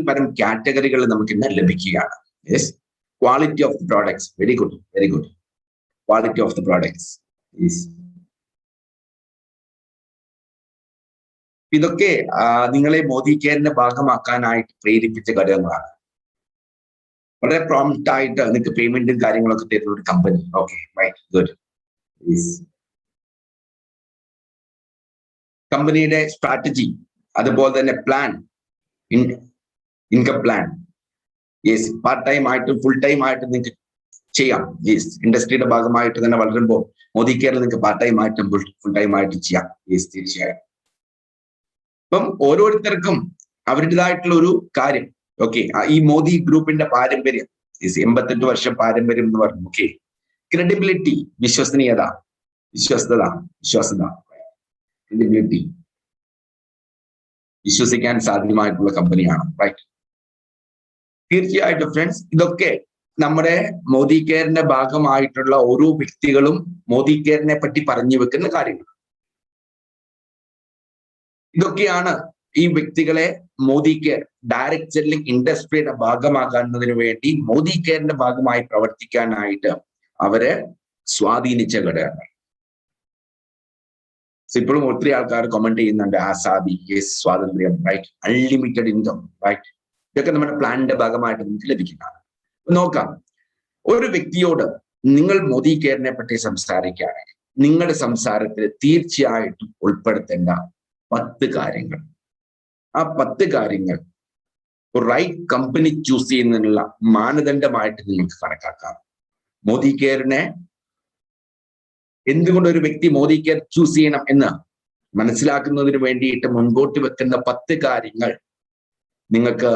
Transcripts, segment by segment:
പരം കാറ്റഗറികൾ നമുക്ക് ഇന്ന് ലഭിക്കുകയാണ്. Yes, quality of the products. Very good, very good. Quality of the products. Yes, ഇതൊക്കെ നിങ്ങളെ മോദി കെയറിന്റെ ഭാഗമാക്കാനായിട്ട് പ്രേരിപ്പിച്ച ഘടകങ്ങളാണ്. വളരെ പ്രോംപ്റ്റ് ആയിട്ട് നിങ്ങൾക്ക് പേയ്മെന്റും കാര്യങ്ങളൊക്കെ തരുന്ന ഒരു കമ്പനി. Okay, right, good. കമ്പനിയുടെ സ്ട്രാറ്റജി, അതുപോലെ തന്നെ plan, income plan. Yes, part time ആയിട്ടും ഫുൾ ടൈം ആയിട്ടും നിങ്ങൾക്ക് ചെയ്യാം. യെസ്, ഇൻഡസ്ട്രിയുടെ ഭാഗമായിട്ട് തന്നെ വളരുമ്പോൾ മോദി കെയറിൽ നിങ്ങൾക്ക് പാർട്ട് ടൈം ആയിട്ടും ഫുൾ ടൈം ആയിട്ടും ചെയ്യാം. യെസ്, തീർച്ചയായും. അപ്പം ഓരോരുത്തർക്കും അവരുടേതായിട്ടുള്ള ഒരു കാര്യം. ഓക്കെ, ഈ മോദി ഗ്രൂപ്പിന്റെ പാരമ്പര്യം 88 വർഷം പാരമ്പര്യം എന്ന് പറഞ്ഞു. ഓക്കെ, ക്രെഡിബിലിറ്റി, വിശ്വസനീയത, വിശ്വസ്തത, ക്രെഡിബിലിറ്റി, വിശ്വസിക്കാൻ സാധ്യമായിട്ടുള്ള കമ്പനിയാണ്. റൈറ്റ്, തീർച്ചയായിട്ടും ഫ്രണ്ട്സ്, ഇതൊക്കെ നമ്മുടെ മോദി കെയറിന്റെ ഭാഗമായിട്ടുള്ള ഓരോ വ്യക്തികളും മോദി കെയറിനെ പറ്റി പറഞ്ഞു വെക്കുന്ന കാര്യങ്ങൾ. ഇതൊക്കെയാണ് ഈ വ്യക്തികളെ മോദി കെയർ ഡയറക്ട് സെല്ലിംഗ് ഇൻഡസ്ട്രിയുടെ ഭാഗമാകുന്നതിന് വേണ്ടി മോദി കെയറിന്റെ ഭാഗമായി പ്രവർത്തിക്കാനായിട്ട് അവരെ സ്വാധീനിച്ച ഘടകങ്ങൾ. ഇപ്പോഴും ഒത്തിരി ആൾക്കാർ കമന്റ് ചെയ്യുന്നുണ്ട്, ആസാദി, യെസ്, സ്വാതന്ത്ര്യം, റൈറ്റ്, അൺലിമിറ്റഡ് ഇൻകം, റൈറ്റ്, ഇതൊക്കെ നമ്മുടെ പ്ലാനിന്റെ ഭാഗമായിട്ട് നമുക്ക് ലഭിക്കുന്നതാണ്. നോക്കാം, ഒരു വ്യക്തിയോട് നിങ്ങൾ മോദി കെയറിനെ പറ്റി സംസാരിക്കുകയാണെങ്കിൽ നിങ്ങളുടെ സംസാരത്തിൽ തീർച്ചയായിട്ടും ഉൾപ്പെടുത്തേണ്ട 10 കാര്യങ്ങൾ. ആ 10 കാര്യങ്ങൾ റൈറ്റ് കമ്പനി ചൂസ് ചെയ്യുന്നതിനുള്ള മാനദണ്ഡമായിട്ട് നിങ്ങൾക്ക് കണക്കാക്കാം. മോദി കെയറിനെ എന്തുകൊണ്ട് ഒരു വ്യക്തി മോദി കെയർ ചൂസ് ചെയ്യണം എന്ന് മനസ്സിലാക്കുന്നതിന് വേണ്ടിയിട്ട് മുൻപോട്ട് വെക്കുന്ന 10 കാര്യങ്ങൾ നിങ്ങൾക്ക്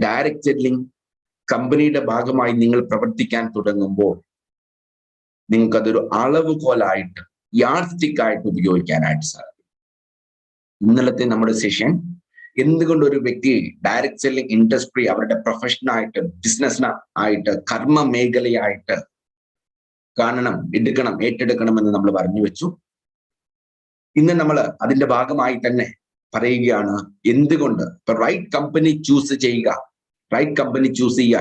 ഡയറക്ട് സെല്ലിംഗ് കമ്പനിയുടെ ഭാഗമായി നിങ്ങൾ പ്രവർത്തിക്കാൻ തുടങ്ങുമ്പോൾ നിങ്ങൾക്കതൊരു അളവുകോലായിട്ട്, യാർഡ് സ്റ്റിക്ക് ആയിട്ട് ഉപയോഗിക്കാനായിട്ട് സാധിക്കും. ഇന്നലത്തെ നമ്മുടെ സെഷൻ എന്തുകൊണ്ട് ഒരു വ്യക്തി ഡയറക്ട് സെല്ലിംഗ് ഇൻഡസ്ട്രി അവരുടെ പ്രൊഫഷനായിട്ട്, ബിസിനസ് ആയിട്ട്, കർമ്മ മേഖലയായിട്ട് കാണണം, ഏറ്റെടുക്കണമെന്ന് നമ്മൾ പറഞ്ഞു വെച്ചു. ഇന്ന് നമ്മൾ അതിന്റെ ഭാഗമായി തന്നെ പറയുകയാണ് എന്തുകൊണ്ട് റൈറ്റ് കമ്പനി ചൂസ് ചെയ്യുക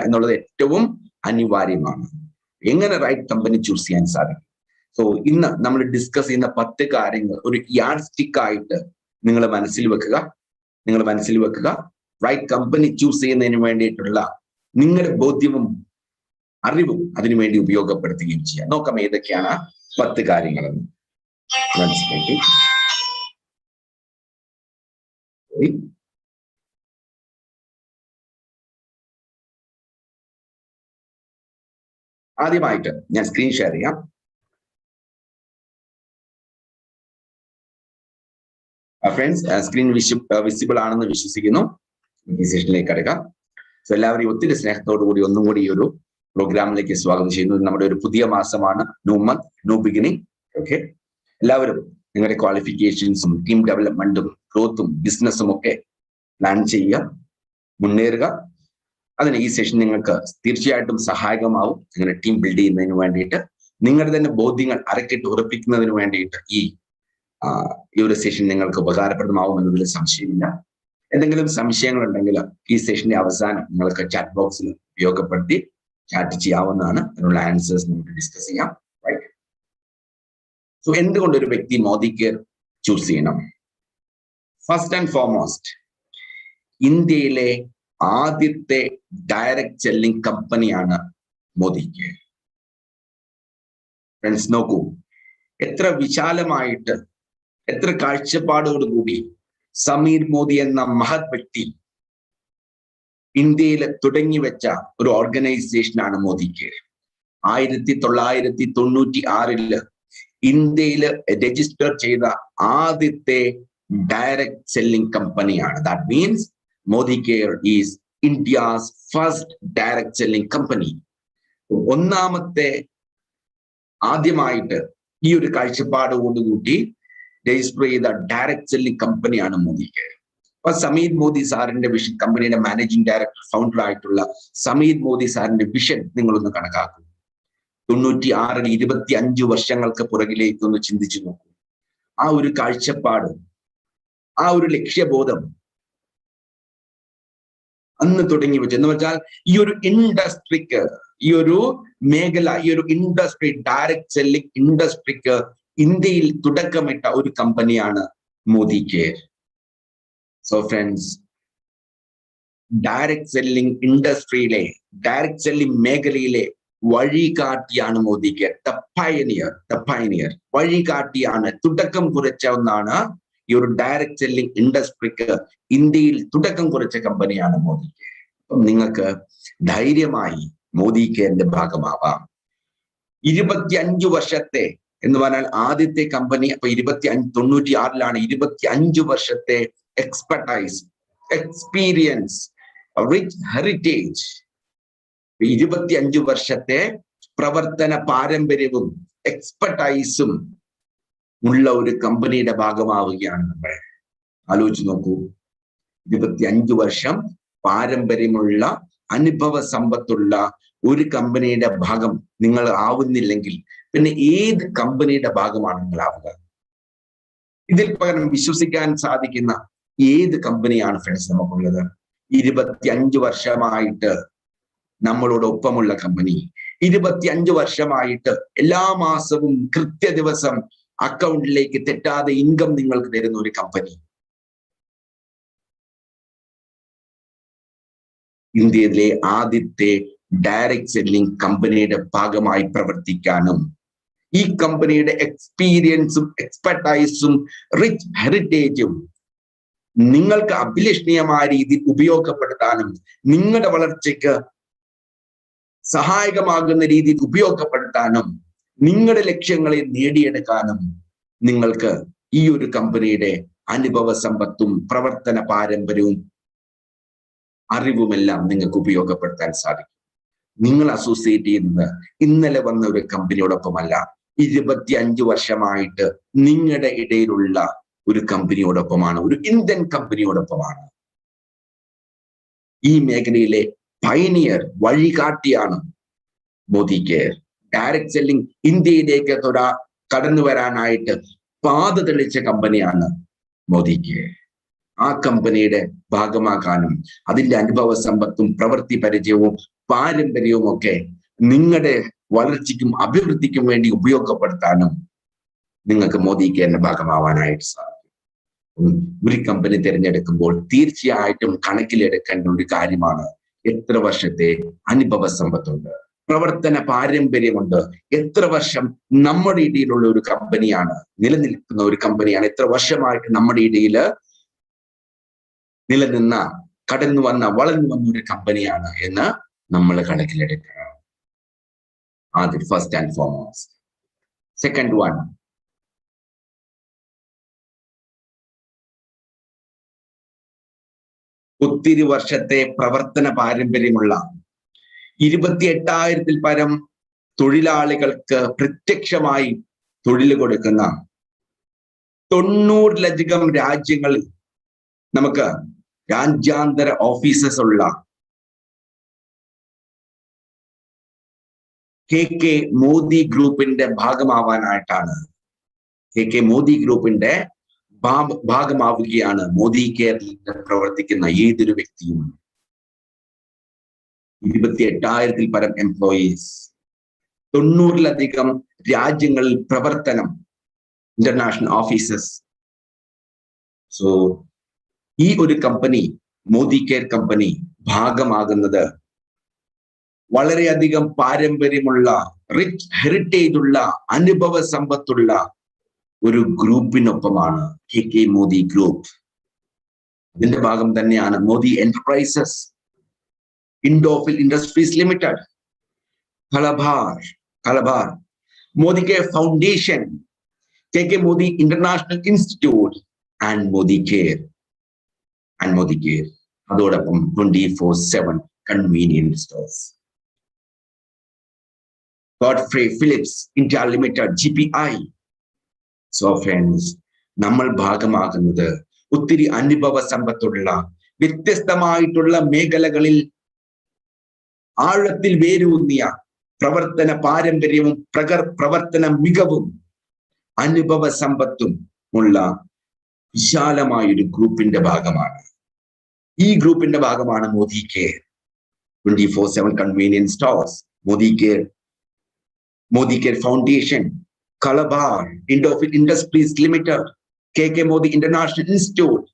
എന്നുള്ളത് ഏറ്റവും അനിവാര്യമാണ്. എങ്ങനെ റൈറ്റ് കമ്പനി ചൂസ് ചെയ്യാൻ സാധിക്കും? സോ ഇന്ന് നമ്മൾ ഡിസ്കസ് ചെയ്യുന്ന 10 കാര്യങ്ങൾ ഒരു യാർഡ് സ്റ്റിക്ക് ആയിട്ട് നിങ്ങൾ മനസ്സിൽ വെക്കുക. റൈറ്റ് കമ്പനി ചൂസ് ചെയ്യുന്നതിന് വേണ്ടിയിട്ടുള്ള നിങ്ങളുടെ ബോധ്യവും അറിവും അതിനുവേണ്ടി ഉപയോഗപ്പെടുത്തുകയും ചെയ്യാം. നോക്കാം ഏതൊക്കെയാണ് 10 കാര്യങ്ങളെന്ന്. മനസ്സിലാക്കി ആദ്യമായിട്ട് ഞാൻ സ്ക്രീൻ ഷെയർ ചെയ്യാം. ഫ്രണ്ട്സ്, സ്ക്രീൻ വിസിബിൾ ആണെന്ന് വിശ്വസിക്കുന്നു. ഈ സെഷനിലേക്ക് കടക്കാം. സോ എല്ലാവരെയും ഒത്തിരി സ്നേഹത്തോടു കൂടി ഒന്നും കൂടി ഈ ഒരു പ്രോഗ്രാമിലേക്ക് സ്വാഗതം ചെയ്യുന്നു. നമ്മുടെ ഒരു പുതിയ മാസമാണ്, new month, new beginning. Okay, എല്ലാവരും നിങ്ങളുടെ ക്വാളിഫിക്കേഷൻസും ടീം ഡെവലപ്മെന്റും ഗ്രോത്തും ബിസിനസ്സും ഒക്കെ പ്ലാൻ ചെയ്യുക, മുന്നേറുക. അതിന് ഈ സെഷൻ നിങ്ങൾക്ക് തീർച്ചയായിട്ടും സഹായകമാവും. നിങ്ങളുടെ ടീം ബിൽഡ് ചെയ്യുന്നതിന് വേണ്ടിയിട്ട്, നിങ്ങളുടെ തന്നെ ബോധ്യങ്ങൾ അരക്കിട്ട് ഉറപ്പിക്കുന്നതിന് വേണ്ടിയിട്ട് ഈ ഒരു സെഷൻ നിങ്ങൾക്ക് ഉപകാരപ്രദമാവുമെന്നതിൽ സംശയമില്ല. എന്തെങ്കിലും സംശയങ്ങളുണ്ടെങ്കിൽ ഈ സെഷന്റെ അവസാനം നിങ്ങൾക്ക് ചാറ്റ് ബോക്സിൽ ഉപയോഗപ്പെടുത്തി ചാറ്റ് ചെയ്യാവുന്നതാണ്. അതിനുള്ള ആൻസേഴ്സ് നമുക്ക് ഡിസ്കസ് ചെയ്യാം. റൈറ്റ്, സോ എന്തുകൊണ്ട് ഒരു വ്യക്തി മോദി കെയർ ചൂസ് ചെയ്യണം? ഫസ്റ്റ് ആൻഡ് ഫോർമോസ്റ്റ്, ഇന്ത്യയിലെ ആദ്യത്തെ ഡയറക്ട് സെല്ലിംഗ് കമ്പനിയാണ് മോദി കെയർ. ഫ്രണ്ട്സ്, നോക്കൂ, എത്ര വിശാലമായിട്ട്, എത്ര കാഴ്ചപ്പാടോടുകൂടി സമീർ മോദി എന്ന മഹത് വ്യക്തി ഇന്ത്യയിൽ തുടങ്ങി വെച്ച ഒരു ഓർഗനൈസേഷനാണ് മോദി കെയർ. 1996 ഇന്ത്യയിൽ രജിസ്റ്റർ ചെയ്ത ആദ്യത്തെ ഡയറക്ട് സെല്ലിംഗ് കമ്പനിയാണ്. That means Modi care is India's first direct selling company. ആദ്യമായിട്ട് ഈ ഒരു കാഴ്ചപ്പാടോടുകൂടി രജിസ്റ്റർ ചെയ്ത ഡയറക്ട് സെല്ലിംഗ് കമ്പനിയാണ് മോദി കെയർ. അപ്പൊ സമീർ മോദി സാറിന്റെ വിഷൻ, കമ്പനിയുടെ മാനേജിംഗ് ഡയറക്ടർ, ഫൗണ്ടർ ആയിട്ടുള്ള സമീർ മോദി സാറിന്റെ വിഷൻ നിങ്ങളൊന്ന് കണക്കാക്കൂ. 96 25 വർഷങ്ങൾക്ക് പുറകിലേക്ക് ഒന്ന് ചിന്തിച്ചു നോക്കൂ. ആ ഒരു കാഴ്ചപ്പാട്, ആ ഒരു ലക്ഷ്യബോധം അന്ന് തുടങ്ങി വെച്ചു. എന്ന് വെച്ചാൽ ഈ ഒരു ഇൻഡസ്ട്രിക്ക്, ഈ ഒരു മേഖല, ഈ ഒരു ഇൻഡസ്ട്രി, ഡയറക്ട് സെല്ലിംഗ് ഇൻഡസ്ട്രിക്ക് ഇന്ത്യയിൽ തുടക്കമിട്ട ഒരു കമ്പനിയാണ് Modi care. So friends, direct selling ഇൻഡസ്ട്രിയിലെ, ഡയറക്ട് സെല്ലിംഗ് മേഖലയിലെ വഴികാട്ടിയാണ് മോദി കെയർ. ദ പയനിയർ വഴികാട്ടിയാണ്, തുടക്കം കുറിച്ച ഒന്നാണ് ഈ ഒരു ഡയറക്ട് സെല്ലിംഗ് ഇൻഡസ്ട്രിക്ക് ഇന്ത്യയിൽ തുടക്കം കുറിച്ച കമ്പനിയാണ് മോദി കെയർ. അപ്പം നിങ്ങൾക്ക് ധൈര്യമായി മോദി കെയറിന്റെ ഭാഗമാവാം. 25 വർഷത്തെ എന്ന് പറഞ്ഞാൽ ആദ്യത്തെ കമ്പനി അപ്പൊ 96 25 വർഷത്തെ എക്സ്പെർട്ടൈസ്, എക്സ്പീരിയൻസ്, റിച്ച് ഹെറിറ്റേജ്, 25 വർഷത്തെ പ്രവർത്തന പാരമ്പര്യവും എക്സ്പെർട്ടൈസും ഉള്ള ഒരു കമ്പനിയുടെ ഭാഗമാവുകയാണ് നമ്മൾ. ആലോചിച്ച് നോക്കൂ, 25 വർഷം പാരമ്പര്യമുള്ള, അനുഭവ സമ്പത്തുള്ള ഒരു കമ്പനിയുടെ ഭാഗം നിങ്ങൾ ആവുന്നില്ലെങ്കിൽ പിന്നെ ഏത് കമ്പനിയുടെ ഭാഗമാണ് നിങ്ങൾ ആവുക? ഇതിൽ പകരം വിശ്വസിക്കാൻ സാധിക്കുന്ന ഏത് കമ്പനിയാണ് ഫ്രണ്ട്സ് നമുക്കുള്ളത്? 25 വർഷമായിട്ട് നമ്മളോടൊപ്പമുള്ള കമ്പനി, 25 വർഷമായിട്ട് എല്ലാ മാസവും കൃത്യ ദിവസം അക്കൗണ്ടിലേക്ക് തെറ്റാതെ ഇൻകം നിങ്ങൾക്ക് തരുന്ന ഒരു കമ്പനി. ഇന്ത്യയിലെ ആദ്യത്തെ ഡയറക്ട് സെല്ലിംഗ് കമ്പനിയുടെ ഭാഗമായി പ്രവർത്തിക്കാനും ഈ കമ്പനിയുടെ എക്സ്പീരിയൻസും എക്സ്പെർട്ടൈസും റിച്ച് ഹെറിറ്റേജും നിങ്ങൾക്ക് അഭിലഷണീയമായ രീതിയിൽ ഉപയോഗപ്പെടുത്താനും നിങ്ങളുടെ വളർച്ചയ്ക്ക് സഹായകമാകുന്ന രീതിയിൽ ഉപയോഗപ്പെടുത്താനും നിങ്ങളുടെ ലക്ഷ്യങ്ങളെ നേടിയെടുക്കാനും നിങ്ങൾക്ക് ഈ ഒരു കമ്പനിയുടെ അനുഭവ സമ്പത്തും പ്രവർത്തന പാരമ്പര്യവും അറിവുമെല്ലാം നിങ്ങൾക്ക് ഉപയോഗപ്പെടുത്താൻ സാധിക്കും. നിങ്ങൾ അസോസിയേറ്റ് ചെയ്യുന്നത് ഇന്നലെ വന്ന ഒരു കമ്പനിയോടൊപ്പമല്ല, 25 വർഷമായിട്ട് നിങ്ങളുടെ ഇടയിലുള്ള ഒരു കമ്പനിയോടൊപ്പമാണ്, ഒരു ഇന്ത്യൻ കമ്പനിയോടൊപ്പമാണ്. ഈ മേഖലയിലെ പയനിയർ, വഴികാട്ടിയാണ് മോദി കെയർ. ഡയറക്ട് സെല്ലിംഗ് ഇന്ത്യയിലേക്ക് കടന്നു വരാനായിട്ട് പാത തെളിച്ച കമ്പനിയാണ് മോദി കെയർ. ആ കമ്പനിയുടെ ഭാഗമാകാനും അതിന്റെ അനുഭവ സമ്പത്തും പ്രവൃത്തി പരിചയവും പാരമ്പര്യവും ഒക്കെ നിങ്ങളുടെ വളർച്ചയ്ക്കും അഭിവൃദ്ധിക്കും വേണ്ടി ഉപയോഗപ്പെടുത്താനും നിങ്ങൾക്ക് മോദി കെയറിന്റെ ഭാഗമാവാനായിട്ട് സാധിക്കും. ഒരു കമ്പനി തിരഞ്ഞെടുക്കുമ്പോൾ തീർച്ചയായിട്ടും കണക്കിലെടുക്കേണ്ട ഒരു കാര്യമാണ് എത്ര വർഷത്തെ അനുഭവ സമ്പത്തുണ്ട്, പ്രവർത്തന പാരമ്പര്യമുണ്ട്, എത്ര വർഷം നമ്മുടെ ഇടയിലുള്ള ഒരു കമ്പനിയാണ്, നിലനിൽക്കുന്ന ഒരു കമ്പനിയാണ്, എത്ര വർഷമായിട്ട് നമ്മുടെ ഇടയിൽ നിലനിന്ന, കടന്നു വന്ന, വളർന്നു വന്ന ഒരു കമ്പനിയാണ് എന്ന് നമ്മൾ കണക്കിലെടുക്കണം. ആദ്യം first and foremost. Second one, ഒത്തിരി വർഷത്തെ പ്രവർത്തന പാരമ്പര്യമുള്ള 28,000-ൽ പരം തൊഴിലാളികൾക്ക് പ്രത്യക്ഷമായി തൊഴിൽ കൊടുക്കുന്ന 90-ലധികം രാജ്യങ്ങളിൽ നമുക്ക് രാജ്യാന്തര ഓഫീസസ് ഉള്ള KK മോദി ഗ്രൂപ്പിന്റെ ഭാഗമാവാനായിട്ടാണ്, KK മോദി ഗ്രൂപ്പിന്റെ ഭാഗമാവുകയാണ് മോദി കെയറിൽ പ്രവർത്തിക്കുന്ന ഏതൊരു വ്യക്തിയും. 28,000-ൽ പരം എംപ്ലോയീസ്, 90-ലധികം രാജ്യങ്ങളിൽ പ്രവർത്തനം, ഇന്റർനാഷണൽ ഓഫീസസ്. സോ ഈ ഒരു കമ്പനി, മോദി കെയർ കമ്പനി ഭാഗമാകുന്നത് വളരെയധികം പാരമ്പര്യമുള്ള, റിച്ച് ഹെറിറ്റേജ് ഉള്ള, അനുഭവ സമ്പത്തുള്ള ഒരു ഗ്രൂപ്പിനൊപ്പമാണ്, KK മോദി ഗ്രൂപ്പ്. ഇതിന്റെ ഭാഗം തന്നെയാണ് Modi enterprises, Indofil industries limited, Colorbar, Modi care foundation, KK Modi international institute and Modi care. അതോടൊപ്പം 24/7 convenience stores, Godfrey Phillips India limited, GPI. So friends, നമ്മൾ ഭാഗമാകുന്നത് ഒത്തിരി അനുഭവ സമ്പത്തുള്ള, വ്യത്യസ്തമായിട്ടുള്ള മേഖലകളിൽ ആഴത്തിൽ വേരൂന്നിയ പ്രവർത്തന പാരമ്പര്യവും പ്രവർത്തന മികവും അനുഭവ സമ്പത്തും ഉള്ള വിശാലമായൊരു ഗ്രൂപ്പിന്റെ ഭാഗമാണ്. ഈ ഗ്രൂപ്പിന്റെ ഭാഗമാണ് Modi care, 24/7 convenience stores, Modi care foundation, Calabar Industries Limited, KK Modi International Institute,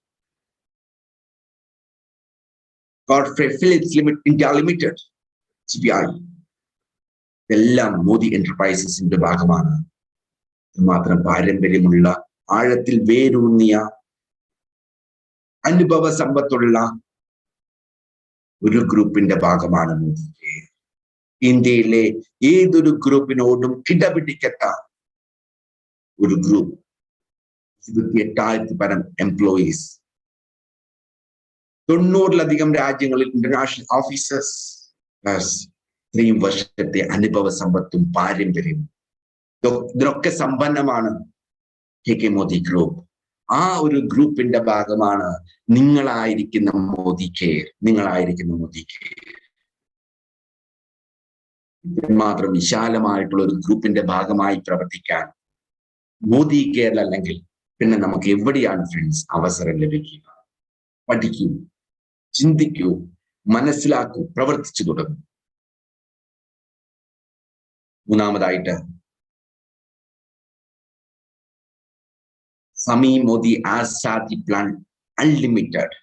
Godfrey Phillips India Limited, CPI. ഇതെല്ലാം മോദി എന്റർപ്രൈസസിന്റെ ഭാഗമാണ്. മാത്രം പാരമ്പര്യമുള്ള, ആഴത്തിൽ വേരൂന്നിയ, അനുഭവ സമ്പത്തുള്ള ഒരു ഗ്രൂപ്പിന്റെ ഭാഗമാണ് മോദി കെയർ. ഇന്ത്യയിലെ ഏതൊരു ഗ്രൂപ്പിനോടും കിടപിടിക്കത്ത ഒരു ഗ്രൂപ്പ്, 28,000 പരം എംപ്ലോയീസ്, 90-ലധികം രാജ്യങ്ങളിൽ ഇന്റർനാഷണൽ ഓഫീസേഴ്സ്, ഇത്രയും വർഷത്തെ അനുഭവ സമ്പത്തും പാരമ്പര്യവും, ഇതിനൊക്കെ സമ്പന്നമാണ് KK മോദി ഗ്രൂപ്പ്. ആ ഒരു ഗ്രൂപ്പിന്റെ ഭാഗമാണ് നിങ്ങളായിരിക്കുന്ന മോദി കെയർ. മാത്രം വിശാലമായിട്ടുള്ള ഒരു ഗ്രൂപ്പിന്റെ ഭാഗമായി പ്രവർത്തിക്കാൻ മോദി കെയർ അല്ലെങ്കിൽ പിന്നെ നമുക്ക് എവിടെയാണ് ഫ്രണ്ട്സ് അവസരം ലഭിക്കുക? പഠിക്കൂ, ചിന്തിക്കൂ, മനസ്സിലാക്കൂ, പ്രവർത്തിച്ചു തുടങ്ങും. മൂന്നാമതായിട്ട് സമി മോദി ആസാദി പ്ലാൻ അൺലിമിറ്റഡ്.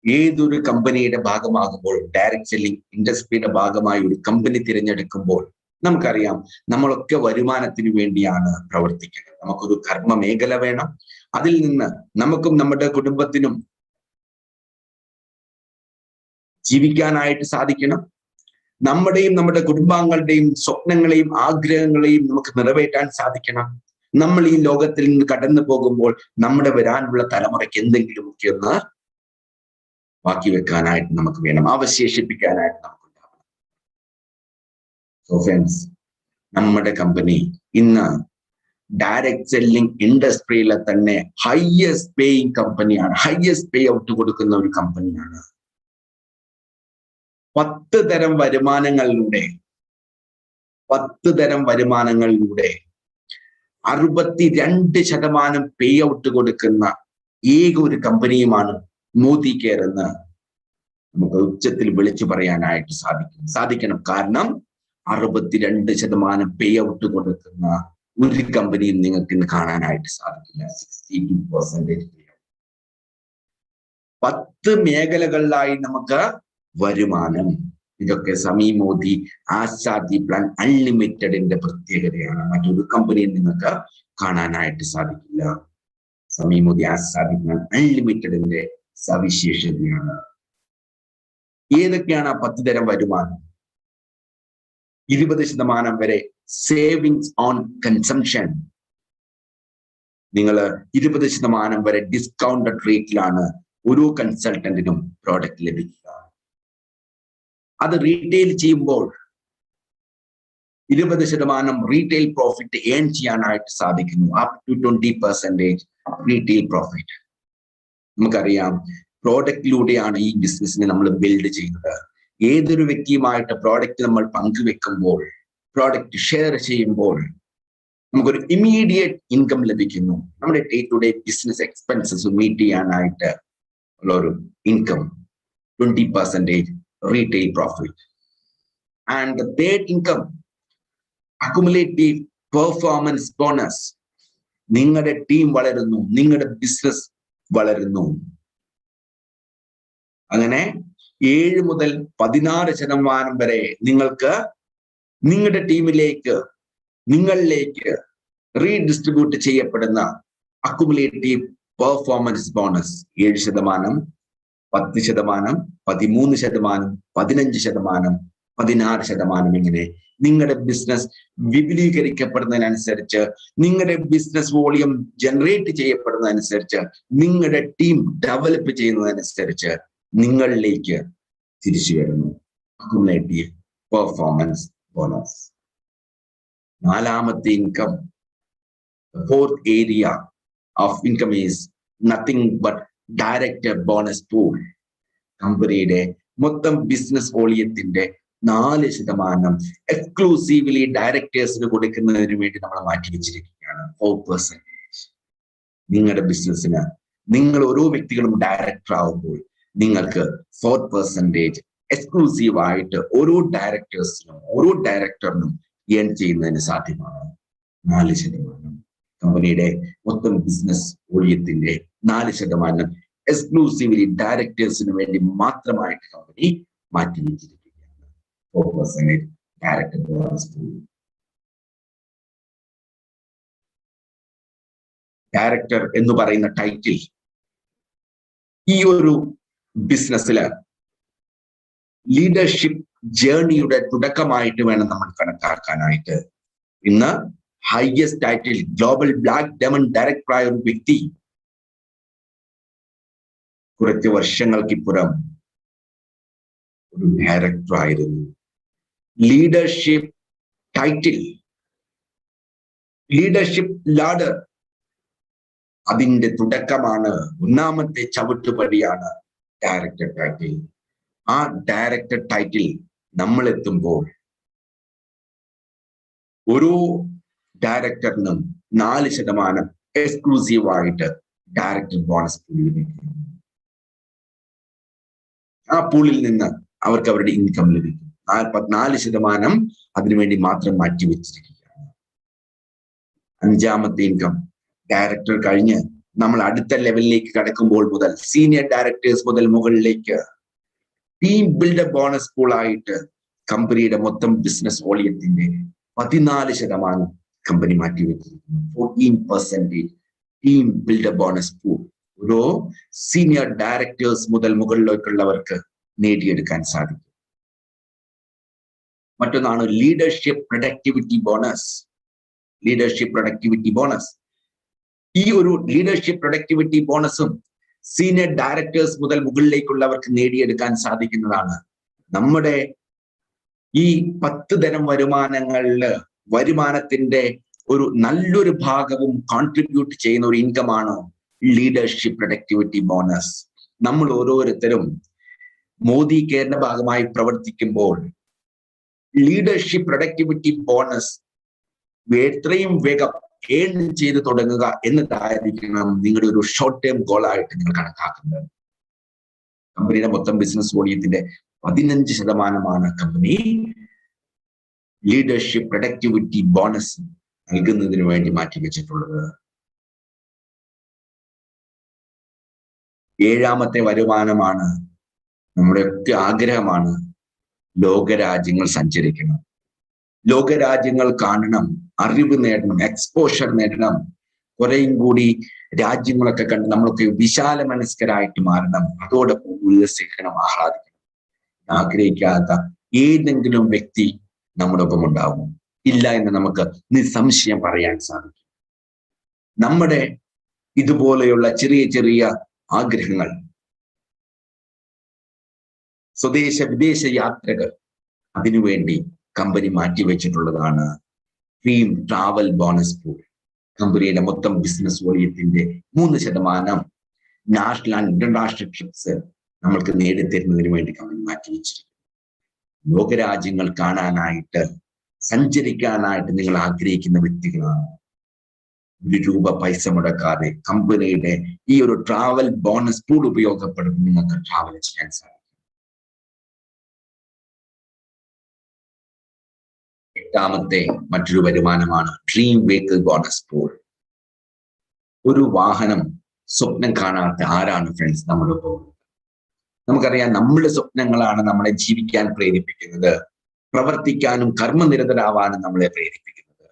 ഏതൊരു കമ്പനിയുടെ ഭാഗമാകുമ്പോൾ, ഡയറക്ട് സെല്ലിംഗ് ഇൻഡസ്ട്രിയുടെ ഭാഗമായി ഒരു കമ്പനി തിരഞ്ഞെടുക്കുമ്പോൾ നമുക്കറിയാം, നമ്മളൊക്കെ വരുമാനത്തിന് വേണ്ടിയാണ് പ്രവർത്തിക്കുന്നത്. നമുക്കൊരു കർമ്മ മേഖല വേണം. അതിൽ നിന്ന് നമുക്കും നമ്മുടെ കുടുംബത്തിനും ജീവിക്കാനായിട്ട് സാധിക്കണം. നമ്മുടെയും നമ്മുടെ കുടുംബാംഗങ്ങളുടെയും സ്വപ്നങ്ങളെയും ആഗ്രഹങ്ങളെയും നമുക്ക് നിറവേറ്റാൻ സാധിക്കണം. നമ്മൾ ഈ ലോകത്തിൽ നിന്ന് കടന്നു പോകുമ്പോൾ നമ്മുടെ വരാനുള്ള തലമുറയ്ക്ക് എന്തെങ്കിലുമൊക്കെ ഒന്ന് ബാക്കി വെക്കാനായിട്ട് നമുക്ക് വേണം, അവശേഷിപ്പിക്കാനായിട്ട് നമുക്കുണ്ടാവണം. സോ ഫ്രണ്ട്സ്, നമ്മുടെ കമ്പനി ഇന്ന് ഡയറക്ട് സെല്ലിംഗ് ഇൻഡസ്ട്രിയിലെ തന്നെ ഹയസ്റ്റ് പേയിങ് കമ്പനിയാണ്, ഹയസ്റ്റ് പേ ഔട്ട് കൊടുക്കുന്ന ഒരു കമ്പനിയാണ്. 10 തരം വരുമാനങ്ങളിലൂടെ 62% പേ ഔട്ട് കൊടുക്കുന്ന ഏക ഒരു കമ്പനിയുമാണ് മോദി കെയർ എന്ന് നമുക്ക് ഉച്ചത്തിൽ വിളിച്ചു പറയാനായിട്ട് സാധിക്കണം. കാരണം 62% പേ ഔട്ട് കൊടുക്കുന്ന ഒരു കമ്പനിയും നിങ്ങൾക്ക് ഇന്ന് കാണാനായിട്ട് സാധിക്കില്ല. 62% 10 മേഖലകളിലായി നമുക്ക് വരുമാനം. ഇതൊക്കെ സമി മോദി ആസാദി പ്ലാൻ അൺലിമിറ്റഡിന്റെ പ്രത്യേകതയാണ്. മറ്റൊരു കമ്പനിയും നിങ്ങൾക്ക് കാണാനായിട്ട് സാധിക്കില്ല. സമി മോദി ആസാദി പ്ലാൻ അൺലിമിറ്റഡിന്റെ സവിശേഷതയാണ്. ഏതൊക്കെയാണ് ആ 10 തരം വരുമാനം? 20% വരെ സേവിങ്സ് ഓൺ കൺസംഷൻ. നിങ്ങൾ 20% വരെ ഡിസ്കൗണ്ടഡ് റേറ്റിലാണ് ഓരോ കൺസൾട്ടന്റിനും പ്രോഡക്റ്റ് ലഭിക്കുക. അത് റീറ്റെയിൽ ചെയ്യുമ്പോൾ 20% റീറ്റെയിൽ പ്രോഫിറ്റ് ഏൺ ചെയ്യാനായിട്ട് സാധിക്കുന്നു. Up to 20% retail profit. നമുക്കറിയാം, പ്രോഡക്റ്റിലൂടെയാണ് ഈ ബിസിനസ്സിനെ നമ്മൾ ബിൽഡ് ചെയ്യുന്നത്. ഏതൊരു വ്യക്തിയുമായിട്ട് പ്രോഡക്റ്റ് നമ്മൾ പങ്കുവെക്കുമ്പോൾ, പ്രോഡക്റ്റ് ഷെയർ ചെയ്യുമ്പോൾ നമുക്കൊരു ഇമ്മീഡിയറ്റ് ഇൻകം ലഭിക്കുന്നു. നമ്മുടെ day to day business expenses meet ചെയ്യാനായിട്ട് ഉള്ള ഒരു income, 20% retail profit. And the third income, accumulative performance bonus. നിങ്ങളുടെ ടീം വളരുന്നു, നിങ്ങളുടെ ബിസിനസ് വളരുന്നു. അങ്ങനെ 7 മുതൽ 16% വരെ നിങ്ങൾക്ക് നിങ്ങളുടെ ടീമിലേക്ക്, നിങ്ങളിലേക്ക് റീഡിസ്ട്രിബ്യൂട്ട് ചെയ്യപ്പെടുന്ന അക്യുമുലേറ്റീവ് പെർഫോമൻസ് ബോണസ് 7%, 10%, 13%, 15%, 16%. ഇങ്ങനെ നിങ്ങളുടെ ബിസിനസ് വിപുലീകരിക്കപ്പെടുന്നതിനനുസരിച്ച്, നിങ്ങളുടെ ബിസിനസ് വോളിയം ജനറേറ്റ് ചെയ്യപ്പെടുന്നതനുസരിച്ച്, നിങ്ങളുടെ ടീം ഡെവലപ്പ് ചെയ്യുന്നതനുസരിച്ച് നിങ്ങളിലേക്ക് തിരിച്ചു വരുന്നു അക്യുമുലേറ്റീവ് പെർഫോമൻസ് ബോണസ്. 4ാമത്തെ income, fourth area of income is nothing but director bonus pool. കമ്പനിയുടെ മൊത്തം ബിസിനസ് വോളിയത്തിന്റെ 4% എക്സ്ക്ലൂസീവ്ലി ഡയറക്ടേഴ്സിന് കൊടുക്കുന്നതിന് വേണ്ടി നമ്മൾ മാറ്റി വെച്ചിരിക്കുകയാണ്. 4%. നിങ്ങളുടെ ബിസിനസ്സിന് നിങ്ങൾ ഓരോ വ്യക്തികളും ഡയറക്ടർ ആവുമ്പോൾ നിങ്ങൾക്ക് 4% എക്സ്ക്ലൂസീവ് ആയിട്ട് ഓരോ ഡയറക്ടറിനും ഏൺ ചെയ്യുന്നതിന് സാധ്യമാണ്. 4%. കമ്പനിയുടെ മൊത്തം ബിസിനസ് വോളിയത്തിന്റെ 4% എക്സ്ക്ലൂസീവ്ലി ഡയറക്ടേഴ്സിന് വേണ്ടി മാത്രമായിട്ട് കമ്പനി മാറ്റിവെച്ചിരിക്കുകയാണ്. 4% ഡയറക്ടർ ബോണസ് പൂൾ. ഡയറക്ടർ എന്ന് പറയുന്ന ടൈറ്റിൽ ഈ ഒരു ബിസിനസ്സില് ലീഡർഷിപ്പ് ജേർണിയുടെ തുടക്കമായിട്ട് വേണം നമ്മൾ കണക്കാക്കാനായിട്ട്. ഇന്ന് highest title global black diamond ഡയറക്ടറായ ഒരു വ്യക്തി കുറച്ച് വർഷങ്ങൾക്കിപ്പുറം ഒരു ഡയറക്ടർ ആയിരുന്നു. ലീഡർഷിപ്പ് ടൈറ്റിൽ, ലീഡർഷിപ്പ് ലാഡർ, അതിന്റെ തുടക്കമാണ്, ഒന്നാമത്തെ ചവിട്ടുപടിയാണ് ഡയറക്ടർ ടൈറ്റിൽ. ആ ഡയറക്ടർ ടൈറ്റിൽ നമ്മൾ എത്തുമ്പോൾ ഓരോ ഡയറക്ടറിനും 4% എക്സ്ക്ലൂസീവ് ആയിട്ട് ഡയറക്ടർ ബോണസ് പൂൾ ലഭിക്കും. ആ പൂളിൽ നിന്ന് അവർക്ക് അവരുടെ ഇൻകം ലഭിക്കും. 4% അതിനുവേണ്ടി മാത്രം മാറ്റിവെച്ചിരിക്കുകയാണ്. 5ാമത്തെ ഇൻകം, ഡയറക്ടർ കഴിഞ്ഞ് നമ്മൾ അടുത്ത ലെവലിലേക്ക് കടക്കുമ്പോൾ മുതൽ സീനിയർ ഡയറക്ടേഴ്സ് മുതൽ മുകളിലേക്ക് ടീം ബിൽഡർ ബോണസ് പൂൾ ആയിട്ട് കമ്പനിയുടെ മൊത്തം ബിസിനസ് വോളിയത്തിന്റെ 14% കമ്പനി മാറ്റിവെച്ചിരിക്കുന്നു. 14% ടീം ബിൽഡർ ബോണസ് പൂൾ ഓരോ സീനിയർ ഡയറക്ടേഴ്സ് മുതൽ മുകളിലേക്കുള്ളവർക്ക് നേടിയെടുക്കാൻ സാധിക്കും. മറ്റൊന്നാണ് leadership productivity bonus. Leadership productivity bonus, ഈ ഒരു ലീഡർഷിപ്പ് പ്രൊഡക്ടിവിറ്റി ബോണസും സീനിയർ ഡയറക്ടേഴ്സ് മുതൽ മുകളിലേക്കുള്ളവർക്ക് നേടിയെടുക്കാൻ സാധിക്കുന്നതാണ്. നമ്മുടെ ഈ 10 തരം വരുമാനത്തിന്റെ ഒരു നല്ലൊരു ഭാഗവും കോൺട്രിബ്യൂട്ട് ചെയ്യുന്ന ഒരു ഇൻകമാണ് ലീഡർഷിപ്പ് പ്രൊഡക്ടിവിറ്റി ബോണസ്. നമ്മൾ ഓരോരുത്തരും മോദി കെയറിന്റെ ഭാഗമായി പ്രവർത്തിക്കുമ്പോൾ ലീഡർഷിപ്പ് പ്രൊഡക്ടിവിറ്റി ബോണസ് എത്രയും വേഗം ഏൺ ചെയ്ത് തുടങ്ങുക എന്നതായിരിക്കണം നിങ്ങളുടെ ഒരു ഷോർട്ട് ടേം ഗോൾ ആയിട്ട് നിങ്ങൾ കണക്കാക്കുന്നത്. കമ്പനിയുടെ മൊത്തം ബിസിനസ് വോളിയത്തിന്റെ 15% കമ്പനി ലീഡർഷിപ്പ് പ്രൊഡക്ടിവിറ്റി ബോണസ് നൽകുന്നതിന് വേണ്ടി മാറ്റിവെച്ചിട്ടുള്ളത്. 7ാമത്തെ വരുമാനമാണ്, നമ്മുടെയൊക്കെ ആഗ്രഹമാണ്, ലോകരാജ്യങ്ങൾ സഞ്ചരിക്കണം, ലോകരാജ്യങ്ങൾ കാണണം, അറിവ് നേടണം, എക്സ്പോഷർ നേടണം, കുറേയും കൂടി രാജ്യങ്ങളൊക്കെ കണ്ട് നമ്മളൊക്കെ വിശാല മനസ്കരായിട്ട് മാറണം, അതോടൊപ്പം ഉല്ലസിക്കണം, ആഹ്ലാദിക്കണം. ആഗ്രഹിക്കാത്ത ഏതെങ്കിലും വ്യക്തി നമ്മുടെ ഒപ്പം ഉണ്ടാവും? ഇല്ല എന്ന് നമുക്ക് നിസ്സംശയം പറയാൻ സാധിക്കും. നമ്മുടെ ഇതുപോലെയുള്ള ചെറിയ ചെറിയ ആഗ്രഹങ്ങൾ, സ്വദേശ വിദേശ യാത്രകൾ, അതിനുവേണ്ടി കമ്പനി മാറ്റിവെച്ചിട്ടുള്ളതാണ് ഡ്രീം ട്രാവൽ ബോണസ് പൂൾ. കമ്പനിയുടെ മൊത്തം ബിസിനസ് വോളിയത്തിന്റെ 3% നാഷണൽ ആൻഡ് ഇന്റർനാഷണൽ ട്രിപ്സ് നമ്മൾക്ക് നേടിത്തരുന്നതിന് വേണ്ടി കമ്പനി മാറ്റിവെച്ചിരിക്കുന്നു. ലോകരാജ്യങ്ങൾ കാണാനായിട്ട്, സഞ്ചരിക്കാനായിട്ട് നിങ്ങൾ ആഗ്രഹിക്കുന്ന വ്യക്തികളാണ്. ₹1 പൈസ മുടക്കാതെ കമ്പനിയുടെ ഈ ഒരു ട്രാവൽ ബോണസ് പൂൾ ഉപയോഗപ്പെടുത്തി നിങ്ങൾക്ക് ട്രാവൽ ചെയ്യാൻ സാധിക്കും. 8ാമത്തെ മറ്റൊരു വരുമാനമാണ് ഡ്രീം വെഹിക്കിൾ ബോണസ് പൂൾ. ഒരു വാഹനം സ്വപ്നം കാണാത്ത ആരാണ് ഫ്രണ്ട്സ് നമ്മുടെ പോകുന്നത്? നമുക്കറിയാം, നമ്മുടെ സ്വപ്നങ്ങളാണ് നമ്മളെ ജീവിക്കാൻ പ്രേരിപ്പിക്കുന്നത്, പ്രവർത്തിക്കാനും കർമ്മനിരതരാവാനും നമ്മളെ പ്രേരിപ്പിക്കുന്നത്.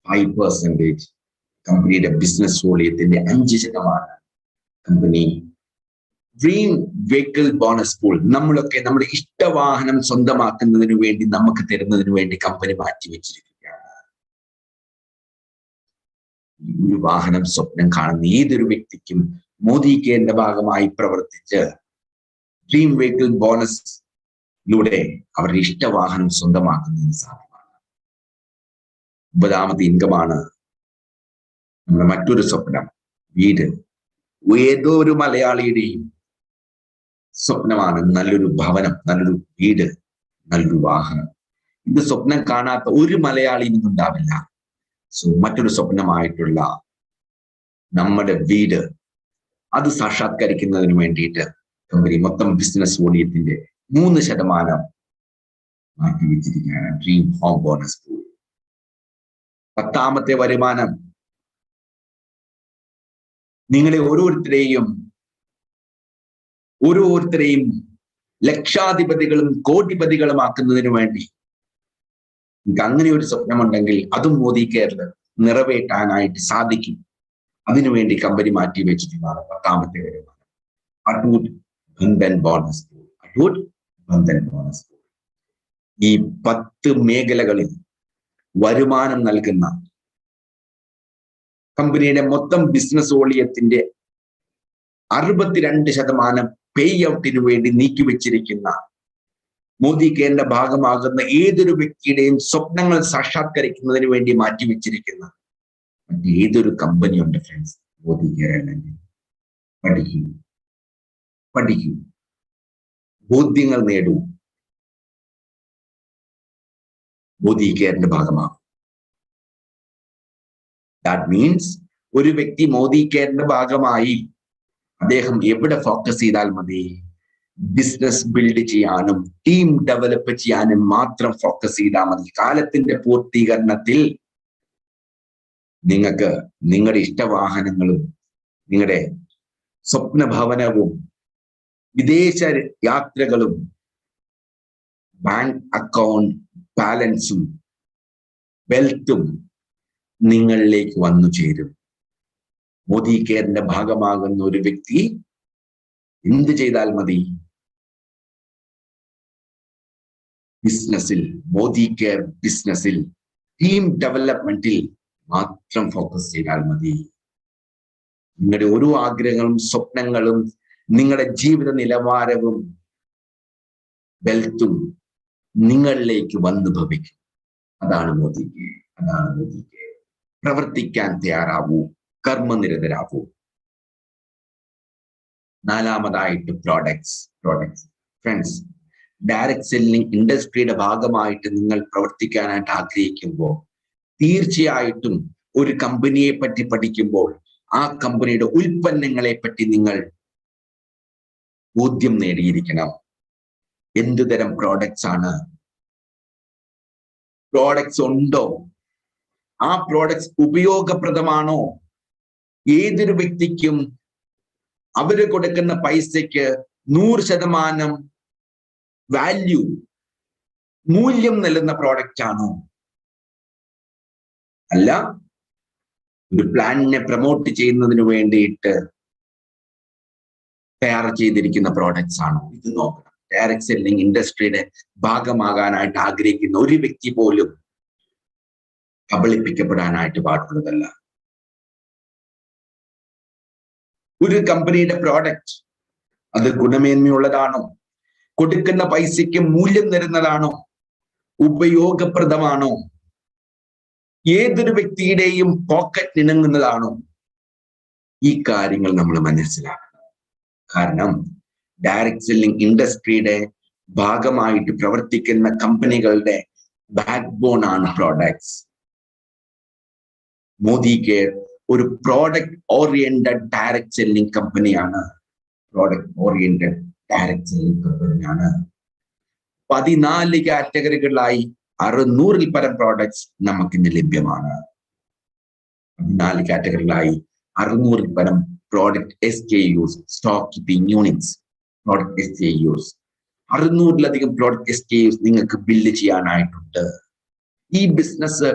5% കമ്പനിയുടെ ബിസിനസ് വോളിയത്തിന്റെ 5% കമ്പനി ഡ്രീം വെഹിക്കിൾ ബോണസ് പൂൾ, നമ്മളൊക്കെ നമ്മുടെ ഇഷ്ടവാഹനം സ്വന്തമാക്കുന്നതിന് വേണ്ടി നമുക്ക് തരുന്നതിന് വേണ്ടി കമ്പനി മാറ്റിവെച്ചിരിക്കുകയാണ്. ഈ വാഹനം സ്വപ്നം കാണുന്ന ഏതൊരു വ്യക്തിക്കും മോദി കെയറിന്റെ ഭാഗമായി പ്രവർത്തിച്ച് ഡ്രീം വെഹിക്കിൾ ബോണസിലൂടെ അവരുടെ ഇഷ്ടവാഹനം സ്വന്തമാക്കുന്നതിന് സാധ്യമാണ്. 9ാമത്തെ ഇൻകമാണ് നമ്മുടെ മറ്റൊരു സ്വപ്നം, വീട്. ഏതോ ഒരു മലയാളിയുടെയും സ്വപ്നമാണ് നല്ലൊരു ഭവനം, നല്ലൊരു വീട്, നല്ലൊരു വാഹനം. ഇത് സ്വപ്നം കാണാത്ത ഒരു മലയാളിയും ഉണ്ടാവില്ല. സോ മറ്റൊരു സ്വപ്നമായിട്ടുള്ള നമ്മുടെ വീട് അത് സാക്ഷാത്കരിക്കുന്നതിന് വേണ്ടിയിട്ട് കമ്പനി മൊത്തം ബിസിനസ് വോളിയത്തിന്റെ 3% മാറ്റിവെച്ചിരിക്കുകയാണ് ഡ്രീം ഹോം ബോണസ് പൂൾ. 10ാമത്തെ വരുമാനം നിങ്ങളെ ഓരോരുത്തരെയും ലക്ഷാധിപതികളും കോടിപതികളുമാക്കുന്നതിന് വേണ്ടി നിങ്ങൾക്ക് അങ്ങനെ ഒരു സ്വപ്നമുണ്ടെങ്കിൽ അതും മോദി കെയറിൽ നിറവേറ്റാനായിട്ട് സാധിക്കും. അതിനുവേണ്ടി കമ്പനി മാറ്റി വെച്ചിട്ടുള്ളതാണ് 10ാമത്തെ വരുമാനം Atoot Bandhan bonus pool. Atoot Bandhan bonus pool ഈ 10 മേഖലകളിൽ വരുമാനം നൽകുന്ന കമ്പനിയുടെ മൊത്തം ബിസിനസ് വോളിയത്തിന്റെ 62% പേ ഔട്ടിന് വേണ്ടി നീക്കിവെച്ചിരിക്കുന്ന മോദി കെയറിന്റെ ഭാഗമാകുന്ന ഏതൊരു വ്യക്തിയുടെയും സ്വപ്നങ്ങൾ സാക്ഷാത്കരിക്കുന്നതിന് വേണ്ടി മാറ്റിവെച്ചിരിക്കുന്ന മറ്റേതൊരു കമ്പനിയുണ്ട് ഫ്രണ്ട്സ്, മോദി കെയർ അല്ലെങ്കിൽ. പഠിക്കൂ, ബോധ്യങ്ങൾ നേടൂ, മോദി കെയറിന്റെ ഭാഗമാകും. ദാറ്റ് മീൻസ് ഒരു വ്യക്തി മോദി കെയറിന്റെ ഭാഗമായി അദ്ദേഹം എവിടെ ഫോക്കസ് ചെയ്താൽ മതി? ബിസിനസ് ബിൽഡ് ചെയ്യാനും ടീം ഡെവലപ്പ് ചെയ്യാനും മാത്രം ഫോക്കസ് ചെയ്താൽ മതി. കാലത്തിന്റെ പൂർത്തീകരണത്തിൽ നിങ്ങൾക്ക് നിങ്ങളുടെ ഇഷ്ടവാഹനങ്ങളും നിങ്ങളുടെ സ്വപ്ന ഭവനവും വിദേശ യാത്രകളും ബാങ്ക് അക്കൗണ്ട് ബാലൻസും വെൽത്തും നിങ്ങളിലേക്ക് വന്നു ചേരും. മോദി കെയറിന്റെ ഭാഗമാകുന്ന ഒരു വ്യക്തി എന്ത് ചെയ്താൽ മതി? ബിസിനസ്സിൽ, മോദി കെയർ ബിസിനസ്സിൽ ടീം ഡെവലപ്മെന്റിൽ മാത്രം ഫോക്കസ് ചെയ്താൽ മതി. നിങ്ങളുടെ ഓരോ ആഗ്രഹങ്ങളും സ്വപ്നങ്ങളും നിങ്ങളുടെ ജീവിത നിലവാരവും വെൽത്തും നിങ്ങളിലേക്ക് വന്നു ഭവിക്കും. അതാണ് മോദി കെയർ. പ്രവർത്തിക്കാൻ തയ്യാറാവൂ, കർമ്മനിരതരാകൂ. 4ാമതായിട്ട് പ്രോഡക്ട്സ്. ഫ്രണ്ട്സ്, ഡയറക്ട് സെല്ലിംഗ് ഇൻഡസ്ട്രിയുടെ ഭാഗമായിട്ട് നിങ്ങൾ പ്രവർത്തിക്കാനായിട്ട് ആഗ്രഹിക്കുമ്പോൾ തീർച്ചയായിട്ടും ഒരു കമ്പനിയെ പറ്റി പഠിക്കുമ്പോൾ ആ കമ്പനിയുടെ ഉൽപ്പന്നങ്ങളെ പറ്റി നിങ്ങൾ ബോധ്യം നേടിയിരിക്കണം. എന്തുതരം പ്രോഡക്ട്സ് ആണ്, പ്രോഡക്ട്സ് ഉണ്ടോ, ആ പ്രോഡക്ട്സ് ഉപയോഗപ്രദമാണോ, ഏതൊരു വ്യക്തിക്കും അവര് കൊടുക്കുന്ന പൈസയ്ക്ക് 100% വാല്യൂ, മൂല്യം നൽകുന്ന പ്രോഡക്റ്റ് ആണോ, അല്ല ഒരു പ്ലാനിനെ പ്രൊമോട്ട് ചെയ്യുന്നതിന് വേണ്ടിയിട്ട് തയ്യാർ ചെയ്തിരിക്കുന്ന പ്രോഡക്ട്സ് ആണോ? ഇത് നോക്കണം. ഡയറക്ട് സെല്ലിംഗ് ഇൻഡസ്ട്രിയുടെ ഭാഗമാകാനായിട്ട് ആഗ്രഹിക്കുന്ന ഒരു വ്യക്തി പോലും കബളിപ്പിക്കപ്പെടാനായിട്ട് പാടുള്ളതല്ല. ഒരു കമ്പനിയുടെ പ്രോഡക്റ്റ് അത് ഗുണമേന്മയുള്ളതാണോ, കൊടുക്കുന്ന പൈസയ്ക്ക് മൂല്യം തരുന്നതാണോ, ഉപയോഗപ്രദമാണോ, ഏതൊരു വ്യക്തിയുടെയും പോക്കറ്റ് ഇണങ്ങുന്നതാണോ, ഈ കാര്യങ്ങൾ നമ്മൾ മനസ്സിലാക്കണം. കാരണം ഡയറക്ട് സെല്ലിംഗ് ഇൻഡസ്ട്രിയുടെ ഭാഗമായിട്ട് പ്രവർത്തിക്കുന്ന കമ്പനികളുടെ ബാക്ക് ബോൺ ആണ് പ്രോഡക്ട്സ്. മോദി കെയർ ഒരു പ്രോഡക്റ്റ് ഓറിയന്റഡ് ഡയറക്ട് സെല്ലിംഗ് കമ്പനിയാണ്. 14 കാറ്റഗറികളിലായി 600-ൽ പരം പ്രോഡക്ട്സ് നമുക്കിന്ന് ലഭ്യമാണ്. 14 കാറ്റഗറികളായി 600-ൽ പരം product SKUs, stock keeping units, product SKUs, 600-ലധികം പ്രോഡക്റ്റ് SKUs നിങ്ങൾക്ക് ബിൽഡ് ചെയ്യാനായിട്ടുണ്ട്. ഈ ബിസിനസ്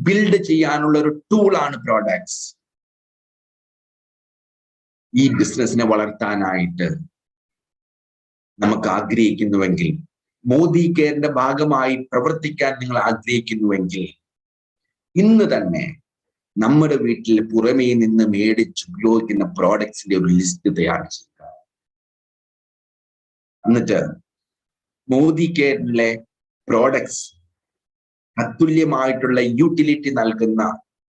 ബിൽഡ് ചെയ്യാനുള്ള ഒരു ടൂളാണ് പ്രോഡക്ട്സ്. ഈ ബിസിനസിനെ വളർത്താനായിട്ട് നമുക്ക് ആഗ്രഹിക്കുന്നുവെങ്കിൽ, മോദി കെയറിന്റെ ഭാഗമായി പ്രവർത്തിക്കാൻ നിങ്ങൾ ആഗ്രഹിക്കുന്നുവെങ്കിൽ, ഇന്ന് തന്നെ നമ്മുടെ വീട്ടിൽ പുറമേ നിന്ന് മേടിച്ച് ഉപയോഗിക്കുന്ന പ്രോഡക്ട്സിന്റെ ഒരു ലിസ്റ്റ് തയ്യാർ ചെയ്യുക. എന്നിട്ട് മോദി കെയറിലെ പ്രോഡക്ട്സ് അതുല്യമായിട്ടുള്ള യൂട്ടിലിറ്റി നൽകുന്ന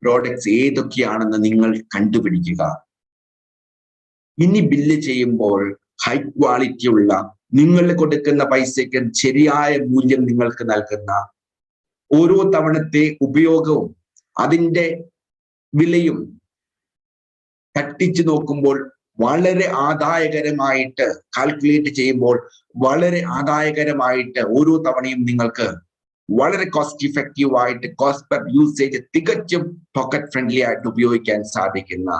പ്രോഡക്ട്സ് ഏതൊക്കെയാണെന്ന് നിങ്ങൾ കണ്ടുപിടിക്കുക. ഇനി ബില്ല് ചെയ്യുമ്പോൾ ഹൈ ക്വാളിറ്റി ഉള്ള, നിങ്ങൾ കൊടുക്കുന്ന പൈസയ്ക്ക് ശരിയായ മൂല്യം നിങ്ങൾക്ക് നൽകുന്ന, ഓരോ തവണത്തെ ഉപയോഗവും അതിൻ്റെ വിലയും തട്ടിച്ചു നോക്കുമ്പോൾ വളരെ ആദായകരമായിട്ട് കാൽക്കുലേറ്റ് ചെയ്യുമ്പോൾ വളരെ ആദായകരമായിട്ട് ഓരോ തവണയും നിങ്ങൾക്ക് വളരെ കോസ്റ്റ് ഇഫക്റ്റീവ് ആയിട്ട് കോസ്റ്റ് പെർ യൂസേജ് തികച്ചും പോക്കറ്റ് ഫ്രണ്ട്ലി ആയിട്ട് ഉപയോഗിക്കാൻ സാധിക്കുന്ന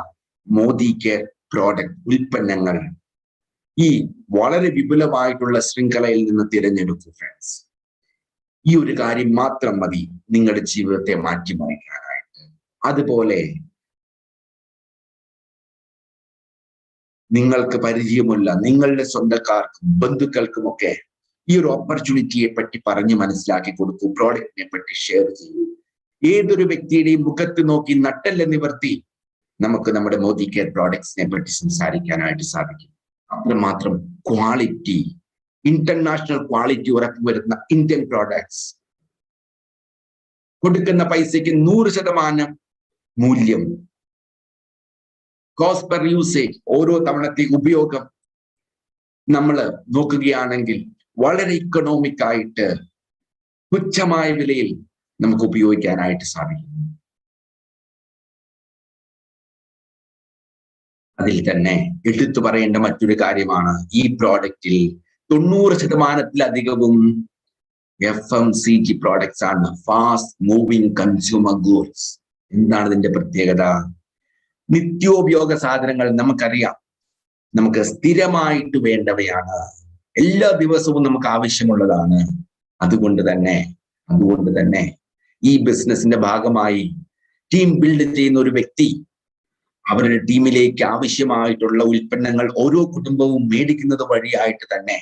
മോദി കെയർ പ്രോഡക്റ്റ് ഉൽപ്പന്നങ്ങൾ ഈ വളരെ വിപുലമായിട്ടുള്ള ശൃംഖലയിൽ നിന്ന് തിരഞ്ഞെടുക്കൂ ഫ്രണ്ട്സ്. ഈ ഒരു കാര്യം മാത്രം മതി നിങ്ങളുടെ ജീവിതത്തെ മാറ്റിമറിക്കാനായിട്ട്. അതുപോലെ നിങ്ങൾക്ക് പരിചയമുള്ള നിങ്ങളുടെ സ്വന്തക്കാർക്കും ബന്ധുക്കൾക്കുമൊക്കെ ഈ ഒരു ഓപ്പർച്യൂണിറ്റിയെ പറ്റി പറഞ്ഞ് മനസ്സിലാക്കി കൊടുക്കൂ. പ്രോഡക്റ്റിനെ പറ്റി ഷെയർ ചെയ്യൂ. ഏതൊരു വ്യക്തിയുടെയും മുഖത്ത് നോക്കി നട്ടെല്ല് നിവർത്തി നമുക്ക് നമ്മുടെ മോദി കെയർ പ്രോഡക്ട്സിനെ പറ്റി സംസാരിക്കാനായിട്ട് സാധിക്കും. അത്രമാത്രം ക്വാളിറ്റി, ഇന്റർനാഷണൽ ക്വാളിറ്റി ഉറപ്പുവരുന്ന ഇന്ത്യൻ പ്രോഡക്ട്സ്, കൊടുക്കുന്ന പൈസയ്ക്ക് 100% മൂല്യം, കോസ്റ്റ് പെർ യൂസേജ്, ഓരോ തവണത്തെ ഉപയോഗം നമ്മൾ നോക്കുകയാണെങ്കിൽ വളരെ ഇക്കണോമിക് ആയിട്ട് തുച്ഛമായ വിലയിൽ നമുക്ക് ഉപയോഗിക്കാനായിട്ട് സാധിക്കും. അതിൽ തന്നെ എടുത്തു പറയേണ്ട മറ്റൊരു കാര്യമാണ് ഈ പ്രോഡക്റ്റിൽ 90%-ലധികവും FMCG പ്രോഡക്ട്സ് ആണ്, ഫാസ്റ്റ് മൂവിങ് കൺസ്യൂമർ ഗൂഡ്സ്. എന്താണ് ഇതിന്റെ പ്രത്യേകത? നിത്യോപയോഗ സാധനങ്ങൾ നമുക്കറിയാം, നമുക്ക് സ്ഥിരമായിട്ട് വേണ്ടവയാണ്, എല്ലാ ദിവസവും നമുക്ക് ആവശ്യമുള്ളതാണ്. അതുകൊണ്ട് തന്നെ ഈ ബിസിനസിന്റെ ഭാഗമായി ടീം ബിൽഡ് ചെയ്യുന്ന ഒരു വ്യക്തി അവരുടെ ടീമിലേക്ക് ആവശ്യമായിട്ടുള്ള ഉൽപ്പന്നങ്ങൾ ഓരോ കുടുംബവും മേടിക്കുന്നത് വഴിയായിട്ട് തന്നെ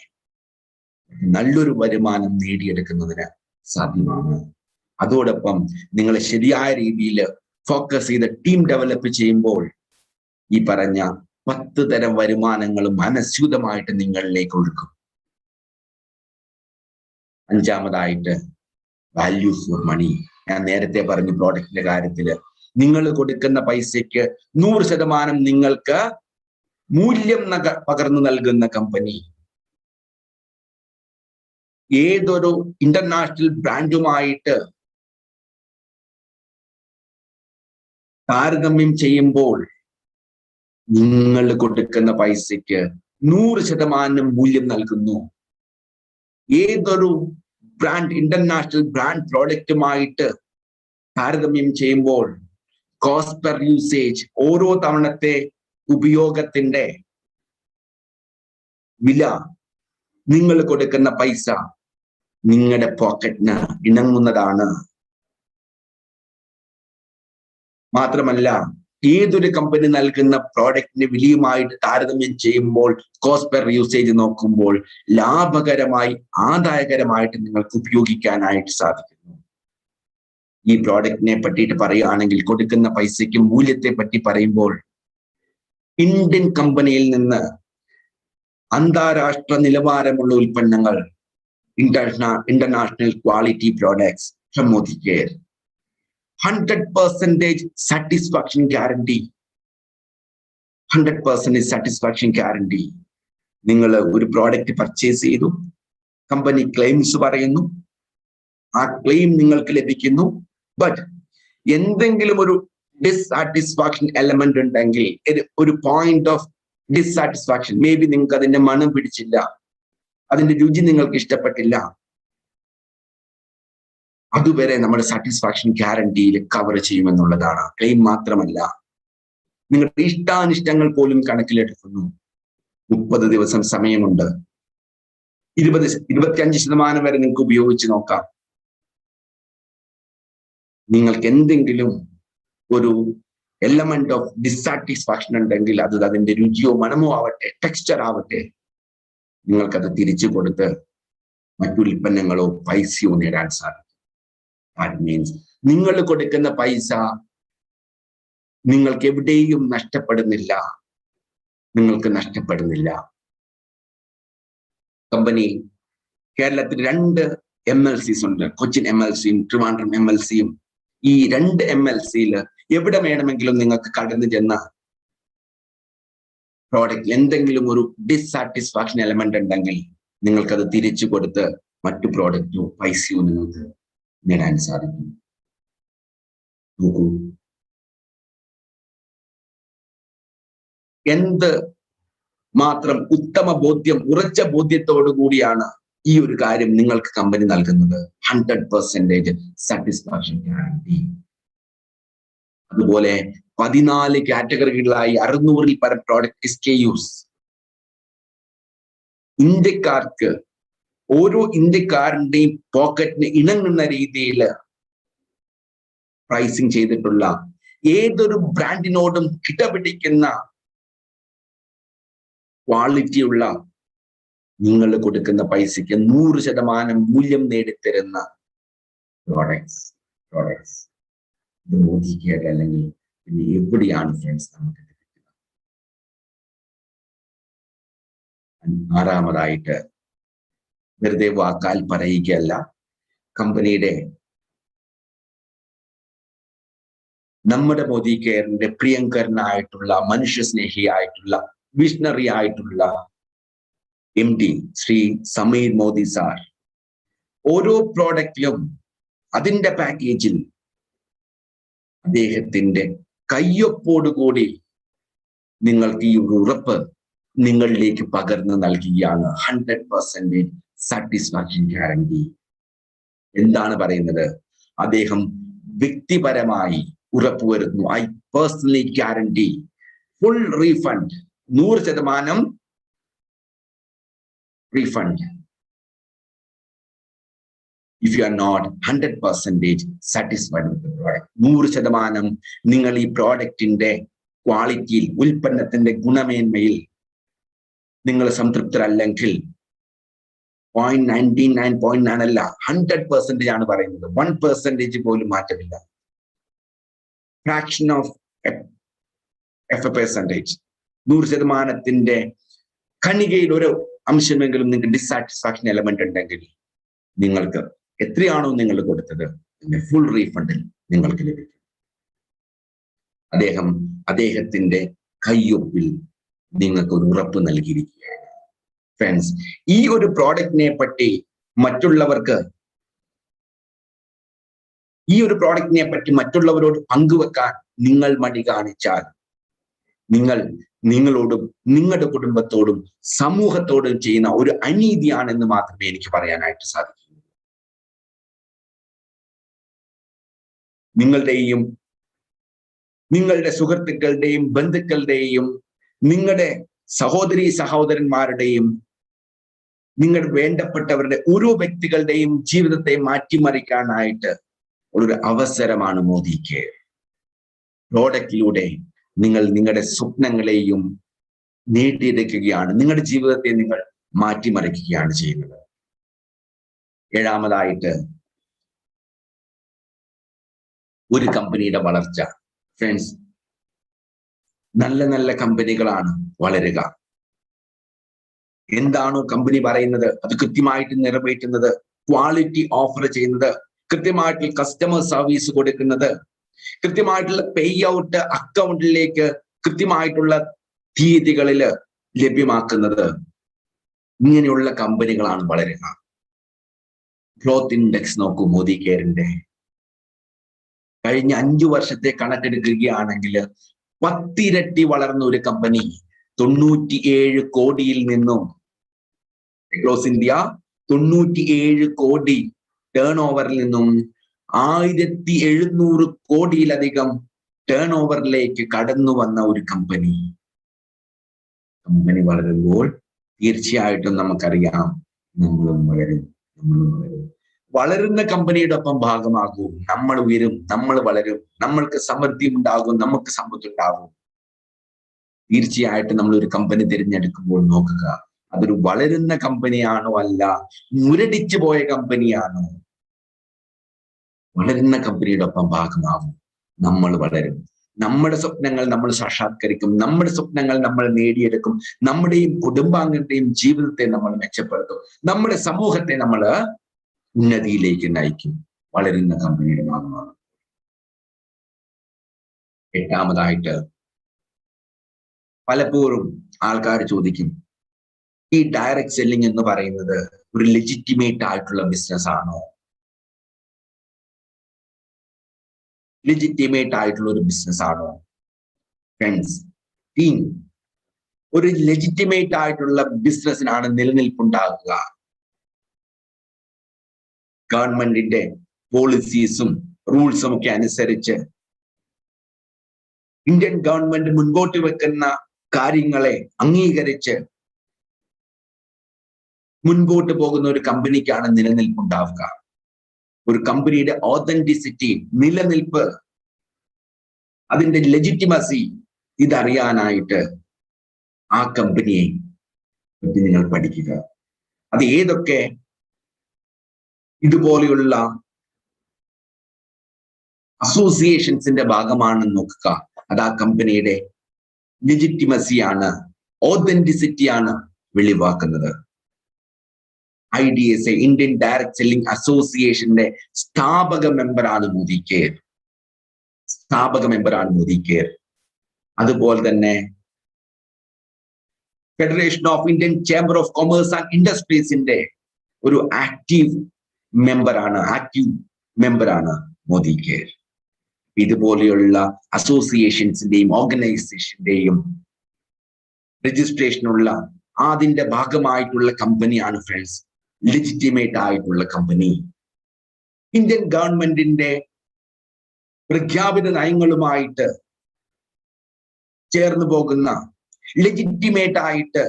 നല്ലൊരു വരുമാനം നേടിയെടുക്കുന്നതിന് സാധ്യമാണ്. അതോടൊപ്പം നിങ്ങൾ ശരിയായ രീതിയിൽ ഫോക്കസ് ചെയ്ത് ടീം ഡെവലപ്പ് ചെയ്യുമ്പോൾ ഈ പറഞ്ഞ 10 തരം വരുമാനങ്ങളും അനസ്യൂതമായിട്ട് നിങ്ങളിലേക്ക് ഒഴുക്കും. അഞ്ചാമതായിട്ട് വാല്യൂ ഫോർ മണി. ഞാൻ നേരത്തെ പറഞ്ഞു, പ്രോഡക്റ്റിന്റെ കാര്യത്തില് നിങ്ങൾ കൊടുക്കുന്ന പൈസയ്ക്ക് 100% നിങ്ങൾക്ക് മൂല്യം പകർന്നു നൽകുന്ന കമ്പനി. ഏതൊരു ഇന്റർനാഷണൽ ബ്രാൻഡുമായിട്ട് താരതമ്യം ചെയ്യുമ്പോൾ നിങ്ങൾ കൊടുക്കുന്ന പൈസയ്ക്ക് 100% മൂല്യം നൽകുന്നു. ഏതൊരു ബ്രാൻഡ്, ഇന്റർനാഷണൽ ബ്രാൻഡ് പ്രോഡക്റ്റുമായിട്ട് താരതമ്യം ചെയ്യുമ്പോൾ കോസ്റ്റ് പെർ യൂസേജ്, ഓരോ തവണത്തെ ഉപയോഗത്തിന്റെ വില, നിങ്ങൾ കൊടുക്കുന്ന പൈസ നിങ്ങളുടെ പോക്കറ്റിന് ഇണങ്ങുന്നതാണ്. മാത്രമല്ല, ഏതൊരു കമ്പനി നൽകുന്ന പ്രോഡക്റ്റിന്റെ വിലയുമായിട്ട് താരതമ്യം ചെയ്യുമ്പോൾ കോസ്റ്റ് പെർ യൂസേജ് നോക്കുമ്പോൾ ലാഭകരമായി, ആദായകരമായിട്ട് നിങ്ങൾക്ക് ഉപയോഗിക്കാനായിട്ട് സാധിക്കുന്നു. ഈ പ്രോഡക്റ്റിനെ പറ്റിയിട്ട് പറയുകയാണെങ്കിൽ, കൊടുക്കുന്ന പൈസയ്ക്ക് മൂല്യത്തെ പറ്റി പറയുമ്പോൾ ഇന്ത്യൻ കമ്പനിയിൽ നിന്ന് അന്താരാഷ്ട്ര നിലവാരമുള്ള ഉൽപ്പന്നങ്ങൾ, international quality products from Modi care, 100% satisfaction guarantee. 100% satisfaction guarantee. നിങ്ങൾ ഒരു പ്രോഡക്റ്റ് പർച്ചേസ് ചെയ്തു, കമ്പനി ക്ലെയിംസ് പറയുന്നു, ആ ക്ലെയിം നിങ്ങൾക്ക് ലഭിക്കുന്നു. ബട്ട് എന്തെങ്കിലും ഒരു ഡിസാറ്റിസ്ഫാക്ഷൻ എലമെന്റ് ഉണ്ടെങ്കിൽ, ഒരു point of dissatisfaction, may be നിങ്ങൾക്ക് അതിന്റെ മണം പിടിച്ചില്ല, അതിന്റെ രുചി നിങ്ങൾക്ക് ഇഷ്ടപ്പെട്ടില്ല, അതുവരെ നമ്മുടെ സാറ്റിസ്ഫാക്ഷൻ ഗ്യാരണ്ടിയിൽ കവർ ചെയ്യുമെന്നുള്ളതാണ്. ക്ലെയിം മാത്രമല്ല, നിങ്ങളുടെ ഇഷ്ടാനിഷ്ടങ്ങൾ പോലും കണക്കിലെടുക്കുന്നു. 30 ദിവസം സമയമുണ്ട്. 25% വരെ നിങ്ങൾക്ക് ഉപയോഗിച്ച് നോക്കാം. നിങ്ങൾക്ക് എന്തെങ്കിലും ഒരു എലമെന്റ് ഓഫ് ഡിസാറ്റിസ്ഫാക്ഷൻ ഉണ്ടെങ്കിൽ, അത് അതിന്റെ രുചിയോ മണമോ ആവട്ടെ, ടെക്സ്ചർ ആവട്ടെ, നിങ്ങൾക്കത് തിരിച്ചു കൊടുത്ത് മറ്റു ഉൽപ്പന്നങ്ങളോ പൈസയോ നേടാൻ സാധിക്കും. ദാറ്റ് മീൻസ് നിങ്ങൾ കൊടുക്കുന്ന പൈസ നിങ്ങൾക്ക് എവിടെയും നഷ്ടപ്പെടുന്നില്ല. കമ്പനി കേരളത്തിൽ 2 MLCs ഉണ്ട്, കൊച്ചിൻ MLCയും ട്രിവാൻഡ്രം MLCയും. ഈ 2 MLCയിൽ എവിടെ വേണമെങ്കിലും നിങ്ങൾക്ക് കടന്നു ചെന്ന പ്രോഡക്റ്റ് എന്തെങ്കിലും ഒരു ഡിസാറ്റിസ്ഫാക്ഷൻ എലമെന്റ് ഉണ്ടെങ്കിൽ നിങ്ങൾക്കത് തിരിച്ചു കൊടുത്ത് മറ്റു പ്രോഡക്റ്റോ പൈസയോ നിങ്ങൾക്ക് നേടാൻ സാധിക്കും. നോക്കൂ, എന്ത് മാത്രം ഉത്തമ ബോധ്യം, ഉറച്ച ബോധ്യത്തോടു കൂടിയാണ് ഈ ഒരു കാര്യം നിങ്ങൾക്ക് കമ്പനി നൽകുന്നത്? 100% സാറ്റിസ്ഫാക്ഷൻ ഗ്യാരണ്ടി. അതുപോലെ 14 കാറ്റഗറികളായി 600-ൽ പരം പ്രോഡക്റ്റ് SKUs. ഇന്ത്യക്കാർക്ക്, ഓരോ ഇന്ത്യക്കാരന്റെയും പോക്കറ്റിന് ഇണങ്ങുന്ന രീതിയിൽ പ്രൈസിങ് ചെയ്തിട്ടുള്ള, ഏതൊരു ബ്രാൻഡിനോടും കിടപിടിക്കുന്ന ക്വാളിറ്റിയുള്ള, നിങ്ങൾ കൊടുക്കുന്ന പൈസയ്ക്ക് 100% മൂല്യം നേടിത്തരുന്ന പ്രോഡക്ട്സ്. ഇത് മോദിക്കേഡ് അല്ലെങ്കിൽ പിന്നെ എവിടെയാണ് ഫ്രണ്ട്സ് നമുക്ക് ലഭിക്കുന്നത്? ആറാമതായിട്ട്, വെറുതെ വാക്കാൽ പറയുകയല്ല, കമ്പനിയുടെ, നമ്മുടെ മോദി കെയറിന്റെ പ്രിയങ്കരനായിട്ടുള്ള, മനുഷ്യസ്നേഹിയായിട്ടുള്ള, വിഷണറി ആയിട്ടുള്ള MD ശ്രീ സമീർ മോദി സാർ ഓരോ പ്രോഡക്റ്റിലും അതിന്റെ പാക്കേജിൽ അദ്ദേഹത്തിന്റെ കയ്യൊപ്പോടുകൂടി നിങ്ങൾക്ക് ഈ ഉറപ്പ് നിങ്ങളിലേക്ക് പകർന്നു നൽകുകയാണ്. 100% സാറ്റിസ്ഫാക്ഷൻ ഗ്യാരണ്ടി. എന്താണ് പറയുന്നത്? അദ്ദേഹം വ്യക്തിപരമായി ഉറപ്പുവരുത്തുന്നു, I personally guarantee full refund, 100% refund if you are not 100% satisfied with the product. 100% നിങ്ങൾ ഈ പ്രോഡക്റ്റിന്റെ ക്വാളിറ്റിയിൽ, ഉൽപ്പന്നത്തിന്റെ ഗുണമേന്മയിൽ നിങ്ങൾ സംതൃപ്തരല്ലെങ്കിൽ 0.99 അല്ല, 100% ആണ് പറയുന്നത്. 1% പോലും മാറ്റമില്ല. ഫ്രാക്ഷൻ ഓഫ് എ പെർസെന്റേജ്, 100%ത്തിന്റെ കണികയിൽ ഒരു അംശമെങ്കിലും നിങ്ങൾക്ക് ഡിസാറ്റിസ്ഫാക്ഷൻ എലമെന്റ് ഉണ്ടെങ്കിൽ നിങ്ങൾക്ക് എത്രയാണോ നിങ്ങൾ കൊടുത്തത് അതിന്റെ ഫുൾ റീഫണ്ടിൽ നിങ്ങൾക്ക് ലഭിക്കും. അദ്ദേഹത്തിന്റെ കയ്യൊപ്പിൽ നിങ്ങൾക്ക് ഒരു ഉറപ്പ് നൽകിയിരിക്കുകയാണ്. ഫ്രണ്ട്സ്, ഈ ഒരു പ്രോഡക്റ്റിനെ പറ്റി മറ്റുള്ളവരോട് പങ്കുവെക്കാൻ നിങ്ങൾ മടി കാണിച്ചാൽ, നിങ്ങളോടും നിങ്ങളുടെ കുടുംബത്തോടും സമൂഹത്തോടും ചെയ്യുന്ന ഒരു അനീതിയാണെന്ന് മാത്രമേ എനിക്ക് പറയാനായിട്ട് സാധിക്കൂ. നിങ്ങളുടെയും നിങ്ങളുടെ സുഹൃത്തുക്കളുടെയും ബന്ധുക്കളുടെയും നിങ്ങളുടെ സഹോദരീ സഹോദരന്മാരുടെയും നിങ്ങളുടെ വേണ്ടപ്പെട്ടവരുടെ ഓരോ വ്യക്തികളുടെയും ജീവിതത്തെ മാറ്റിമറിക്കാനായിട്ട് ഒരു അവസരമാണ് മോദി കെയർ. പ്രോഡക്റ്റിലൂടെ നിങ്ങൾ നിങ്ങളുടെ സ്വപ്നങ്ങളെയും നേടിയെടുക്കുകയാണ്, നിങ്ങളുടെ ജീവിതത്തെ നിങ്ങൾ മാറ്റിമറിക്കുകയാണ് ചെയ്യുന്നത്. ഏഴാമതായിട്ട്, ഒരു കമ്പനിയുടെ വളർച്ച. ഫ്രണ്ട്സ്, നല്ല നല്ല കമ്പനികളാണ് വളരുക. എന്താണോ കമ്പനി പറയുന്നത് അത് കൃത്യമായിട്ട് നിറവേറ്റുന്നത്, ക്വാളിറ്റി ഓഫർ ചെയ്യുന്നത്, കൃത്യമായിട്ടുള്ള കസ്റ്റമർ സർവീസ് കൊടുക്കുന്നത്, കൃത്യമായിട്ടുള്ള പേ ഔട്ട് അക്കൗണ്ടിലേക്ക് കൃത്യമായിട്ടുള്ള തീയതികളിൽ ലഭ്യമാക്കുന്നത്, ഇങ്ങനെയുള്ള കമ്പനികളാണ് വളരുക. ഗ്രോത്ത് ഇൻഡെക്സ് നോക്കൂ, മോദി കെയറിന്റെ കഴിഞ്ഞ 5 വർഷത്തെ കണക്കെടുക്കുകയാണെങ്കിൽ 10 ഇരട്ടി വളർന്ന ഒരു കമ്പനി 97 കോടിയിൽ നിന്നും, അക്രോസ് ഇന്ത്യ 97 കോടി ടേൺ ഓവറിൽ നിന്നും 1700 കോടിയിലധികം ടേൺ ഓവറിലേക്ക് കടന്നു വന്ന ഒരു കമ്പനി വളരുമ്പോൾ തീർച്ചയായിട്ടും നമുക്കറിയാം നമ്മളും വളരും. വളരുന്ന കമ്പനിയുടെ ഒപ്പം ഭാഗമാകൂ. നമ്മൾ ഉയരും, നമ്മൾ വളരും, നമ്മൾക്ക് സമൃദ്ധി ഉണ്ടാകും, നമുക്ക് സമ്പത്തുണ്ടാകും. തീർച്ചയായിട്ടും നമ്മൾ ഒരു കമ്പനി തിരഞ്ഞെടുക്കുമ്പോൾ നോക്കുക, അതൊരു വളരുന്ന കമ്പനിയാണോ അല്ല മുരടിച്ചു പോയ കമ്പനിയാണോ. വളരുന്ന കമ്പനിയുടെ ഒപ്പം ഭാഗമാകും, നമ്മൾ വളരും, നമ്മുടെ സ്വപ്നങ്ങൾ നമ്മൾ സാക്ഷാത്കരിക്കും, നമ്മുടെ സ്വപ്നങ്ങൾ നമ്മൾ നേടിയെടുക്കും, നമ്മുടെയും കുടുംബാംഗങ്ങളുടെയും ജീവിതത്തെ നമ്മൾ മെച്ചപ്പെടുത്തും, നമ്മുടെ സമൂഹത്തെ നമ്മൾ ഉന്നതിയിലേക്ക് നയിക്കും. വളരുന്ന കമ്പനിയുടെ ഭാഗമാണ്. എട്ടാമതായിട്ട്, പലപ്പോഴും ആൾക്കാർ ചോദിക്കും, ഈ ഡയറക്റ്റ് സെല്ലിംഗ് എന്ന് പറയുന്നത് ഒരു ലെജിറ്റിമേറ്റ് ആയിട്ടുള്ള ബിസിനസ് ആണോ? ലെജിറ്റിമേറ്റ് ആയിട്ടുള്ള ഒരു ബിസിനസ് ആണോ? ഫ്രണ്ട്സ്, ഒരു ലെജിറ്റിമേറ്റ് ആയിട്ടുള്ള ബിസിനസ്സിനാണ് നിലനിൽപ്പുണ്ടാകുക. ഗവൺമെന്റിന്റെ പോളിസീസും റൂൾസും ഒക്കെ അനുസരിച്ച് ഇന്ത്യൻ ഗവൺമെന്റ് മുൻപോട്ട് വെക്കുന്ന കാര്യങ്ങളെ അംഗീകരിച്ച് മുൻപോട്ട് പോകുന്ന ഒരു കമ്പനിക്കാണ് നിലനിൽപ്പുണ്ടാവുക. ഒരു കമ്പനിയുടെ ഓതന്റിസിറ്റി, നിലനിൽപ്പ്, അതിന്റെ ലെജിറ്റിമസി ഇതറിയാനായിട്ട് ആ കമ്പനിയെ പറ്റി നിങ്ങൾ പഠിക്കുക. അത് ഏതൊക്കെ ഇതുപോലെയുള്ള അസോസിയേഷൻസിന്റെ ഭാഗമാണെന്ന് നോക്കുക. അത് ആ കമ്പനിയുടെ ലെജിറ്റിമസിയാണ്, ഓതന്റിസിറ്റിയാണ് വെളിവാക്കുന്നത്. IDSA, ഇന്ത്യൻ ഡയറക്ട് സെല്ലിംഗ് അസോസിയേഷന്റെ സ്ഥാപക മെമ്പറാണ് മോദി കെയർ. അതുപോലെ തന്നെ federation of Indian chamber of commerce and ഇൻഡസ്ട്രീസിന്റെ ഒരു ആക്റ്റീവ് മെമ്പറാണ് മോദി കെയർ. ഇതുപോലെയുള്ള അസോസിയേഷൻസിന്റെയും ഓർഗനൈസേഷന്റെയും രജിസ്ട്രേഷനുള്ള അതിന്റെ ഭാഗമായിട്ടുള്ള കമ്പനിയാണ് ഫ്രണ്ട്സ് ലെജിറ്റിമേറ്റ് ആയിട്ടുള്ള കമ്പനി. ഇന്ത്യൻ ഗവൺമെന്റിന്റെ പ്രഖ്യാപിത നയങ്ങളുമായിട്ട് ചേർന്ന് പോകുന്ന, ലെജിറ്റിമേറ്റ് ആയിട്ട്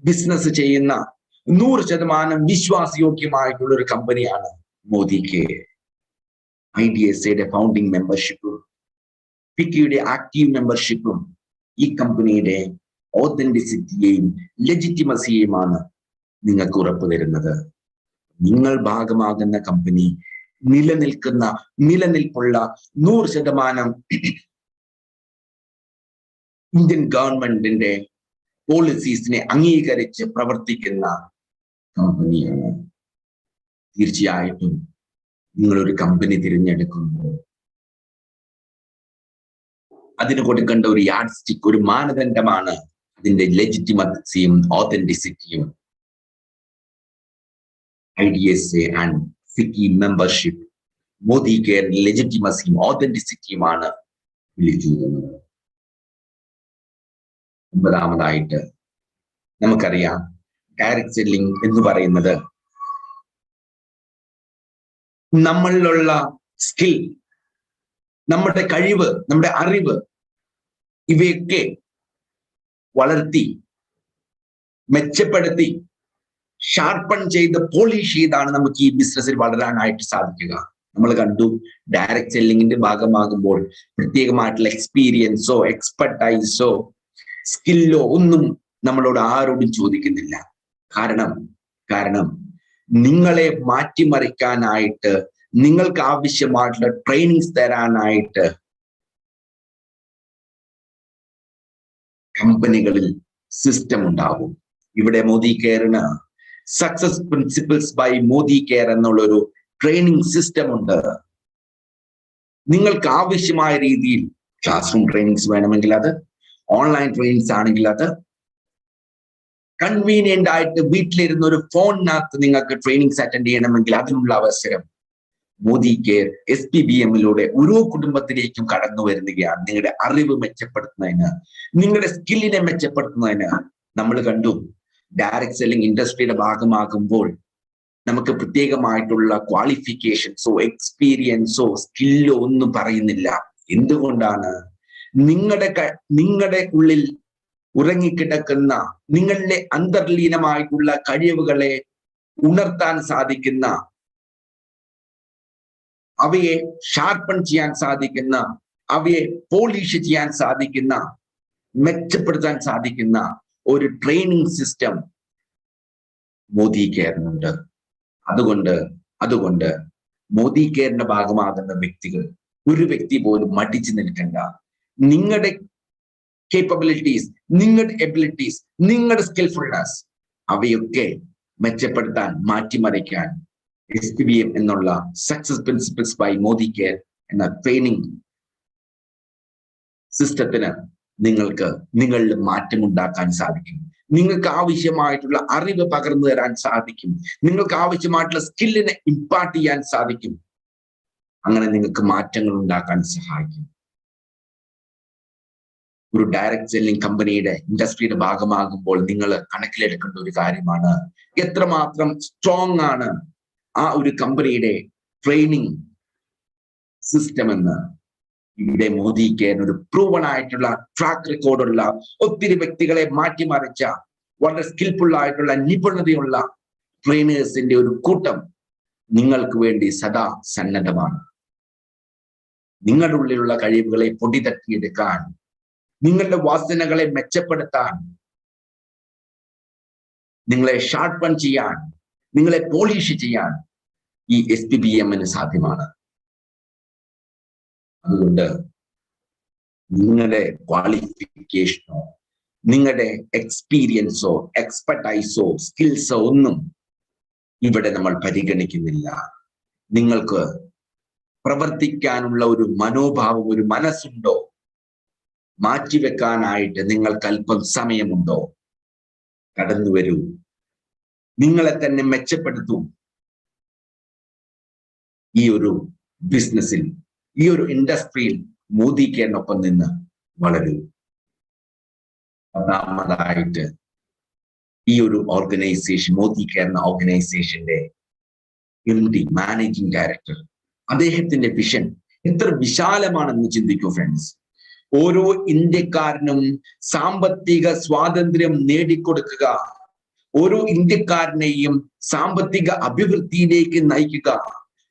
ബിസിനസ് ചെയ്യുന്ന 100% വിശ്വാസയോഗ്യമായിട്ടുള്ള ഒരു കമ്പനിയാണ് മോദി കെയർ. IDSAയുടെ ഫൗണ്ടിങ് മെമ്പർഷിപ്പും ഫിക്കിയുടെ ആക്റ്റീവ് മെമ്പർഷിപ്പും ഈ കമ്പനിയുടെ ഓതന്റിസിറ്റിയെയും ലെജിറ്റിമസിയെയുമാണ് നിങ്ങൾക്ക് ഉറപ്പു തരുന്നത്. നിങ്ങൾ ഭാഗമാകുന്ന കമ്പനി നിലനിൽപ്പുള്ള 100% ഇന്ത്യൻ ഗവൺമെന്റിന്റെ പോളിസീസിനെ അംഗീകരിച്ച് പ്രവർത്തിക്കുന്ന കമ്പനിയാണ്. തീർച്ചയായിട്ടും നിങ്ങളൊരു കമ്പനി തിരഞ്ഞെടുക്കുമ്പോൾ അതിന് കൊടുക്കേണ്ട ഒരു യാർഡ് സ്റ്റിക്ക്, ഒരു മാനദണ്ഡമാണ് അതിന്റെ ലെജിറ്റിമസിയും ഓതന്റിസിറ്റിയും. IDSA and FICCI membership Modi care ലെജിറ്റിമസിയും ഓതന്റിസിറ്റിയുമാണ് വിളിക്കുന്നത്. 9ാമതായിട്ട് നമുക്കറിയാം, ഡയറക്ട് സെല്ലിംഗ് എന്ന് പറയുന്നത് നമ്മളിലുള്ള സ്കിൽ, നമ്മുടെ കഴിവ്, നമ്മുടെ അറിവ് ഇവയൊക്കെ വളർത്തി മെച്ചപ്പെടുത്തി ഷാർപ്പൺ ചെയ്ത് പോളിഷ് ചെയ്താണ് നമുക്ക് ഈ ബിസിനസ്സിൽ വളരാനായിട്ട് സാധിക്കുക. നമ്മൾ കണ്ടു, ഡയറക്ട് സെല്ലിങ്ങിന്റെ ഭാഗമാകുമ്പോൾ പ്രത്യേകമായിട്ടുള്ള എക്സ്പീരിയൻസോ എക്സ്പെർട്ടൈസോ സ്കില്ലോ ഒന്നും നമ്മളോട് ആരോടും ചോദിക്കുന്നില്ല. കാരണം നിങ്ങളെ മാറ്റിമറിക്കാനായിട്ട്, നിങ്ങൾക്ക് ആവശ്യമായിട്ടുള്ള ട്രെയിനിങ്സ് തരാനായിട്ട് കമ്പനികളിൽ സിസ്റ്റം ഉണ്ടാവും. ഇവിടെ മോദി കെയറിന് success principles by Modi care എന്നുള്ളൊരു ട്രെയിനിങ് സിസ്റ്റം ഉണ്ട്. നിങ്ങൾക്ക് ആവശ്യമായ രീതിയിൽ ക്ലാസ് റൂം ട്രെയിനിങ്സ് വേണമെങ്കിൽ അത്, ഓൺലൈൻ ട്രെയിനിങ്സ് ആണെങ്കിൽ അത്, കൺവീനിയന്റ് ആയിട്ട് വീട്ടിലിരുന്ന ഒരു ഫോണിനകത്ത് നിങ്ങൾക്ക് ട്രെയിനിങ്സ് അറ്റൻഡ് ചെയ്യണമെങ്കിൽ അതിനുള്ള അവസരം മോദി കെയർ SPBMലൂടെ ഓരോ കുടുംബത്തിലേക്കും കടന്നു വരുന്നതാണ്. നിങ്ങളുടെ അറിവ് മെച്ചപ്പെടുത്തുന്നതിന്, നിങ്ങളുടെ സ്കില്ലിനെ മെച്ചപ്പെടുത്തുന്നതിന്. നമ്മൾ കണ്ടു, ഡയറക്ട് സെല്ലിംഗ് ഇൻഡസ്ട്രിയുടെ ഭാഗമാകുമ്പോൾ നമുക്ക് പ്രത്യേകമായിട്ടുള്ള ക്വാളിഫിക്കേഷൻസോ എക്സ്പീരിയൻസോ സ്കില്ലോ ഒന്നും പറയുന്നില്ല. എന്തുകൊണ്ടാണ്? നിങ്ങളുടെ ഉള്ളിൽ ഉറങ്ങിക്കിടക്കുന്ന, നിങ്ങളുടെ അന്തർലീനമായിട്ടുള്ള കഴിവുകളെ ഉണർത്താൻ സാധിക്കുന്ന, അവയെ ഷാർപ്പൺ ചെയ്യാൻ സാധിക്കുന്ന, അവയെ പോളിഷ് ചെയ്യാൻ സാധിക്കുന്ന, മെച്ചപ്പെടുത്താൻ സാധിക്കുന്ന ഒരു ട്രെയിനിങ് സിസ്റ്റം മോദി കെയറിനുണ്ട്. അതുകൊണ്ട് മോദി കെയറിന്റെ ഭാഗമാകുന്ന വ്യക്തികൾ, ഒരു വ്യക്തി പോലും മടിച്ചു നിൽക്കണ്ട. നിങ്ങളുടെ കേപ്പബിലിറ്റീസ്, നിങ്ങളുടെ എബിലിറ്റീസ്, നിങ്ങളുടെ സ്കിൽഫുൾനെസ് അവയൊക്കെ മെച്ചപ്പെടുത്താൻ, മാറ്റിമറിക്കാൻ SPBM എന്നുള്ള success principles by Modi care എന്ന ട്രെയിനിങ് സിസ്റ്റത്തിന് നിങ്ങൾക്ക് നിങ്ങളിൽ മാറ്റമുണ്ടാക്കാൻ സാധിക്കും. നിങ്ങൾക്ക് ആവശ്യമായിട്ടുള്ള അറിവ് പകർന്നു തരാൻ സാധിക്കും. നിങ്ങൾക്ക് ആവശ്യമായിട്ടുള്ള സ്കില്ലിനെ ഇമ്പാർട്ട് ചെയ്യാൻ സാധിക്കും. അങ്ങനെ നിങ്ങൾക്ക് മാറ്റങ്ങൾ ഉണ്ടാക്കാൻ സഹായിക്കും. ഒരു ഡയറക്റ്റ് സെല്ലിംഗ് കമ്പനിയുടെ ഇൻഡസ്ട്രിയുടെ ഭാഗമാകുമ്പോൾ നിങ്ങൾ കണക്കിലെടുക്കേണ്ട ഒരു കാര്യമാണ് എത്രമാത്രം സ്ട്രോങ് ആണ് ആ ഒരു കമ്പനിയുടെ ട്രെയിനിങ് സിസ്റ്റം എന്ന്. ഇവിടെ മോദിക്ക് ഒരു പ്രൂവൺ ആയിട്ടുള്ള ട്രാക്ക് റെക്കോർഡുള്ള ഒത്തിരി വ്യക്തികളെ മാറ്റിമറിച്ച വളരെ സ്കിൽഫുൾ ആയിട്ടുള്ള നിപുണതയുള്ള ട്രെയിനേഴ്സിന്റെ ഒരു കൂട്ടം നിങ്ങൾക്ക് വേണ്ടി സദാ സന്നദ്ധമാണ്. നിങ്ങളുടെ ഉള്ളിലുള്ള കഴിവുകളെ പൊടി തട്ടിയെടുക്കാൻ, നിങ്ങളുടെ വാസനകളെ മെച്ചപ്പെടുത്താൻ, നിങ്ങളെ ഷാർപ്പൺ ചെയ്യാൻ, നിങ്ങളെ പോളിഷ് ചെയ്യാൻ ഈ SPBMന് സാധ്യമാണ്. അതുകൊണ്ട് നിങ്ങളുടെ ക്വാളിഫിക്കേഷനോ നിങ്ങളുടെ എക്സ്പീരിയൻസോ എക്സ്പെർട്ടൈസോ സ്കിൽസോ ഒന്നും ഇവിടെ നമ്മൾ പരിഗണിക്കുന്നില്ല. നിങ്ങൾക്ക് പ്രവർത്തിക്കാനുള്ള ഒരു മനോഭാവം, ഒരു മനസ്സുണ്ടോ? മാറ്റിവെക്കാനായിട്ട് നിങ്ങൾക്ക് അല്പം സമയമുണ്ടോ? കടന്നു വരൂ, നിങ്ങളെ തന്നെ മെച്ചപ്പെടുത്തൂ. ഈ ഒരു ബിസിനസ്സിൽ, ഈ ഒരു ഇൻഡസ്ട്രിയിൽ മോദിക്കേനൊപ്പം നിന്ന് വളരൂ. ഒന്നാമതായിട്ട് ഈ ഒരു ഓർഗനൈസേഷൻ, മോദി കെയർ എന്ന ഓർഗനൈസേഷന്റെ MD, മാനേജിംഗ് ഡയറക്ടർ, അദ്ദേഹത്തിന്റെ വിഷൻ എത്ര വിശാലമാണെന്ന് ചിന്തിക്കൂ ഫ്രണ്ട്സ്. ഓരോ ഇന്ത്യക്കാരനും സാമ്പത്തിക സ്വാതന്ത്ര്യം നേടിക്കൊടുക്കുക, ഓരോ ഇന്ത്യക്കാരനെയും സാമ്പത്തിക അഭിവൃദ്ധിയിലേക്ക് നയിക്കുക,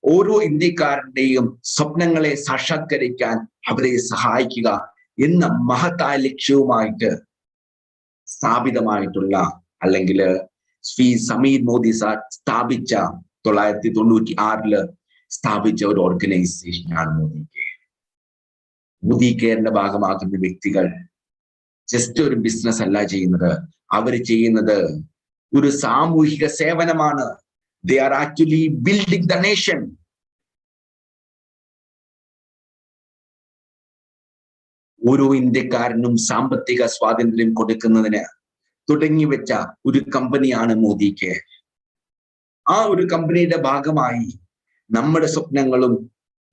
ഓരോ ഇന്ത്യക്കാരന്റെയും സ്വപ്നങ്ങളെ സാക്ഷാത്കരിക്കാൻ അവരെ സഹായിക്കുക എന്ന മഹത്തായ ലക്ഷ്യവുമായിട്ട് സ്ഥാപിതമായിട്ടുള്ള, അല്ലെങ്കിൽ ശ്രീ സമീർ മോദി സാർ സ്ഥാപിച്ച 1996 സ്ഥാപിച്ച ഒരു ഓർഗനൈസേഷനാണ് മോദി കെയർ. മോദി കെയറിന്റെ ഭാഗമാകുന്ന വ്യക്തികൾ ജസ്റ്റ് ഒരു ബിസിനസ് അല്ല ചെയ്യുന്നത്, അവർ ചെയ്യുന്നത് ഒരു സാമൂഹിക സേവനമാണ്. They are actually building the nation. ഓരോ ഇന്ത്യക്കാരനും സാമ്പത്തിക സ്വാതന്ത്ര്യം കൊടുക്കുന്നതിന് തുടങ്ങിവെച്ച ഒരു കമ്പനിയാണ് മോദി കെയർ. ആ ഒരു കമ്പനിയുടെ ഭാഗമായി നമ്മുടെ സ്വപ്നങ്ങളും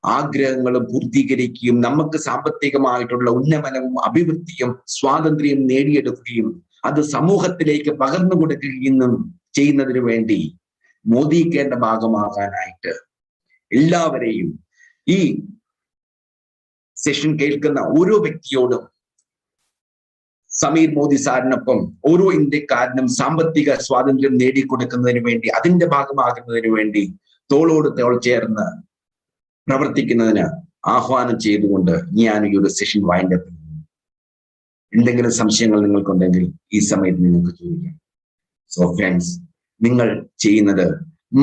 ആഗ്രഹങ്ങളും പൂർത്തീകരിക്കുകയും നമുക്ക് സാമ്പത്തികമായിട്ടുള്ള ഉന്നമനവും അഭിവൃദ്ധിയും സ്വാതന്ത്ര്യം നേടിയെടുക്കുകയും അത് സമൂഹത്തിലേക്ക് പകർന്നു കൊടുക്കുകയും ചെയ്യുന്നതിന് വേണ്ടി മോദി കെയറിന്റെ ഭാഗമാകാനായിട്ട് എല്ലാവരെയും, ഈ സെഷൻ കേൾക്കുന്ന ഓരോ വ്യക്തിയോടും സമീർ മോദി സാറിനൊപ്പം ഓരോ ഇന്ത്യക്കാരനും സാമ്പത്തിക സ്വാതന്ത്ര്യം നേടിക്കൊടുക്കുന്നതിന് വേണ്ടി, അതിന്റെ ഭാഗമാകുന്നതിന് വേണ്ടി തോളോട് തോൾ ചേർന്ന് പ്രവർത്തിക്കുന്നതിന് ആഹ്വാനം ചെയ്തുകൊണ്ട് ഞാൻ ഈ ഒരു സെഷൻ വൈൻഡപ്പ് ചെയ്യുന്നു. എന്തെങ്കിലും സംശയങ്ങൾ നിങ്ങൾക്കുണ്ടെങ്കിൽ ഈ സമയത്ത് നിങ്ങൾക്ക് ചോദിക്കാം. സോ ഫ്രണ്ട്സ്, നിങ്ങൾ ചെയ്യുന്നത്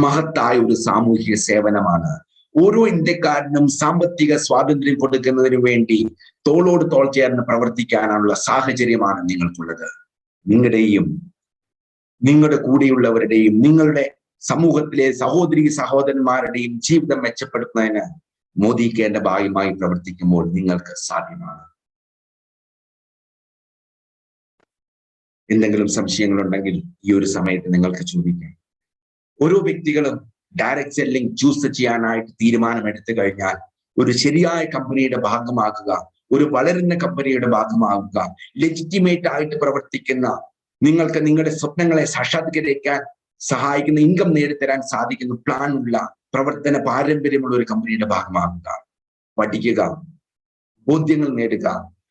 മഹത്തായ ഒരു സാമൂഹിക സേവനമാണ്. ഓരോ ഇന്ത്യക്കാരനും സാമ്പത്തിക സ്വാതന്ത്ര്യം കൊടുക്കുന്നതിന് വേണ്ടി തോളോട് തോൾ ചേർന്ന് പ്രവർത്തിക്കാനുള്ള സാഹചര്യമാണ് നിങ്ങൾക്കുള്ളത്. നിങ്ങളുടെയും നിങ്ങളുടെ കൂടെയുള്ളവരുടെയും നിങ്ങളുടെ സമൂഹത്തിലെ സഹോദരി സഹോദരന്മാരുടെയും ജീവിതം മെച്ചപ്പെടുത്തുന്നതിന് മോദി കെയറിന്റെ ഭാഗമായി പ്രവർത്തിക്കുമ്പോൾ നിങ്ങൾക്ക് സാധ്യമാണ്. എന്തെങ്കിലും സംശയങ്ങളുണ്ടെങ്കിൽ ഈ ഒരു സമയത്ത് നിങ്ങൾക്ക് ചോദിക്കാം. ഓരോ വ്യക്തികളും ഡയറക്റ്റ് സെല്ലിംഗ് ചൂസ് ചെയ്യാനായിട്ട് തീരുമാനമെടുത്തു കഴിഞ്ഞാൽ ഒരു ശരിയായ കമ്പനിയുടെ ഭാഗമാകുക, ഒരു വളരുന്ന കമ്പനിയുടെ ഭാഗമാകുക, ലെജിറ്റിമേറ്റ് ആയിട്ട് പ്രവർത്തിക്കുന്ന, നിങ്ങൾക്ക് നിങ്ങളുടെ സ്വപ്നങ്ങളെ സാക്ഷാത്കരിക്കാൻ സഹായിക്കുന്ന, ഇൻകം നേടിത്തരാൻ സാധിക്കുന്ന പ്ലാനുള്ള പ്രവർത്തന പാരമ്പര്യമുള്ള ഒരു കമ്പനിയുടെ ഭാഗമാകുക. പഠിക്കുക, ബോധ്യങ്ങൾ നേടുക,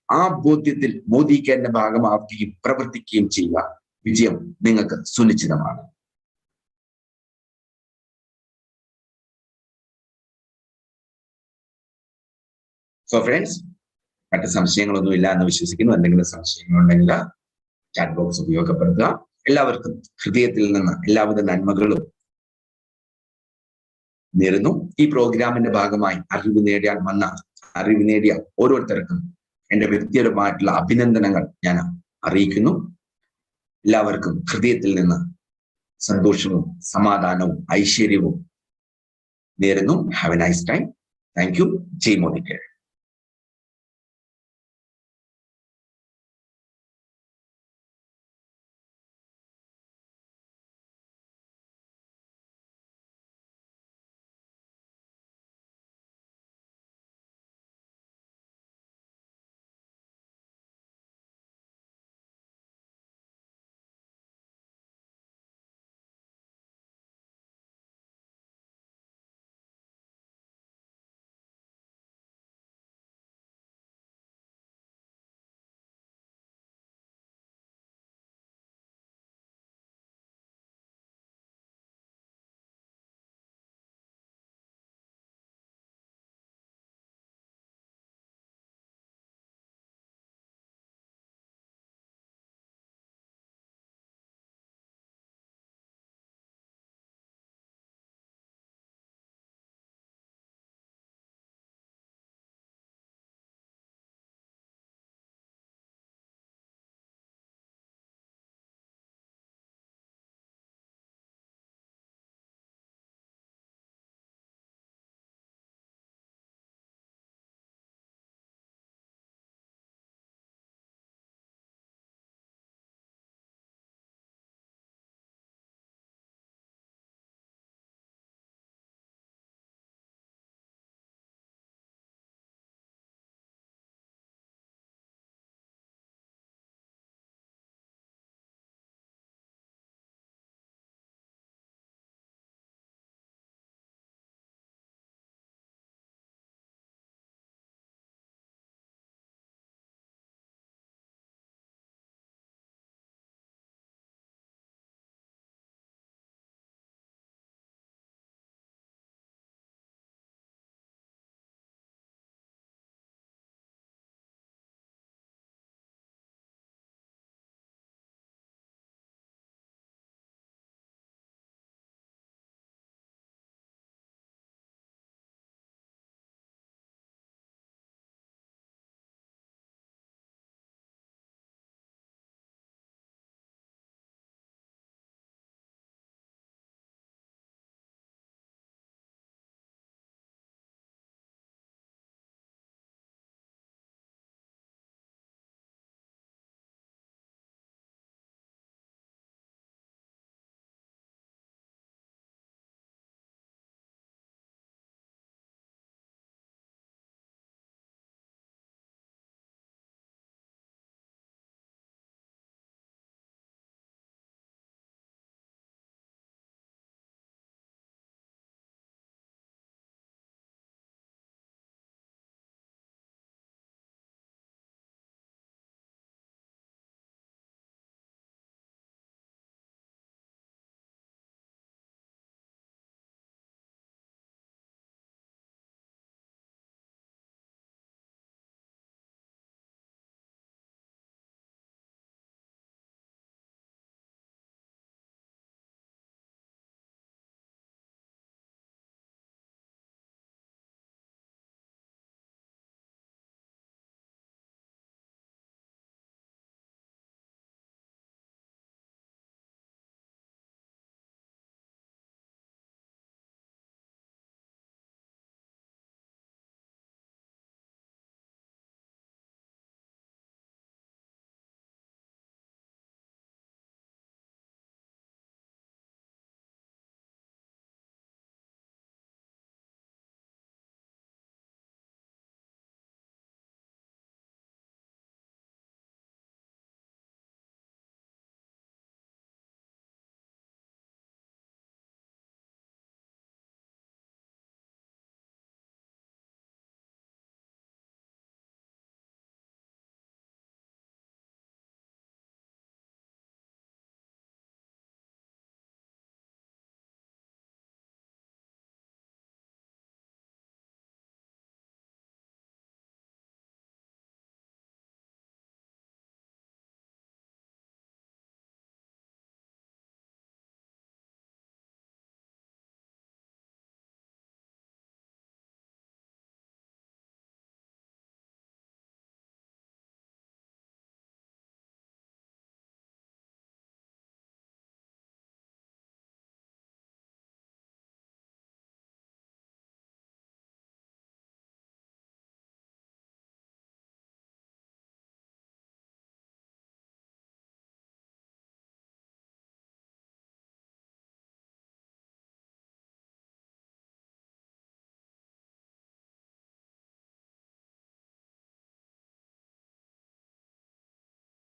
ആ ബോധ്യത്തിൽ മോദി കെയറിന്റെ ഭാഗമാവുകയും പ്രവർത്തിക്കുകയും ചെയ്യുക. വിജയം നിങ്ങൾക്ക് സുനിശ്ചിതമാണ്. സോ ഫ്രണ്ട്സ്, മറ്റ് സംശയങ്ങളൊന്നും ഇല്ല എന്ന് വിശ്വസിക്കുന്നു. എന്തെങ്കിലും സംശയങ്ങളുണ്ടെങ്കിൽ ചാറ്റ് ബോക്സ് ഉപയോഗപ്പെടുത്തുക. എല്ലാവർക്കും ഹൃദയത്തിൽ നിന്ന് എല്ലാവിധ നന്മകളും നേരുന്നു. ഈ പ്രോഗ്രാമിന്റെ ഭാഗമായി അറിവ് നേടിയ ഓരോരുത്തർക്കും എന്റെ വ്യക്തിപരമായിട്ടുള്ള അഭിനന്ദനങ്ങൾ ഞാൻ അറിയിക്കുന്നു. എല്ലാവർക്കും ഹൃദയത്തിൽ നിന്ന് സന്തോഷവും സമാധാനവും ഐശ്വര്യവും നേരുന്നു. Have a nice time. Thank you. Jai Modi care.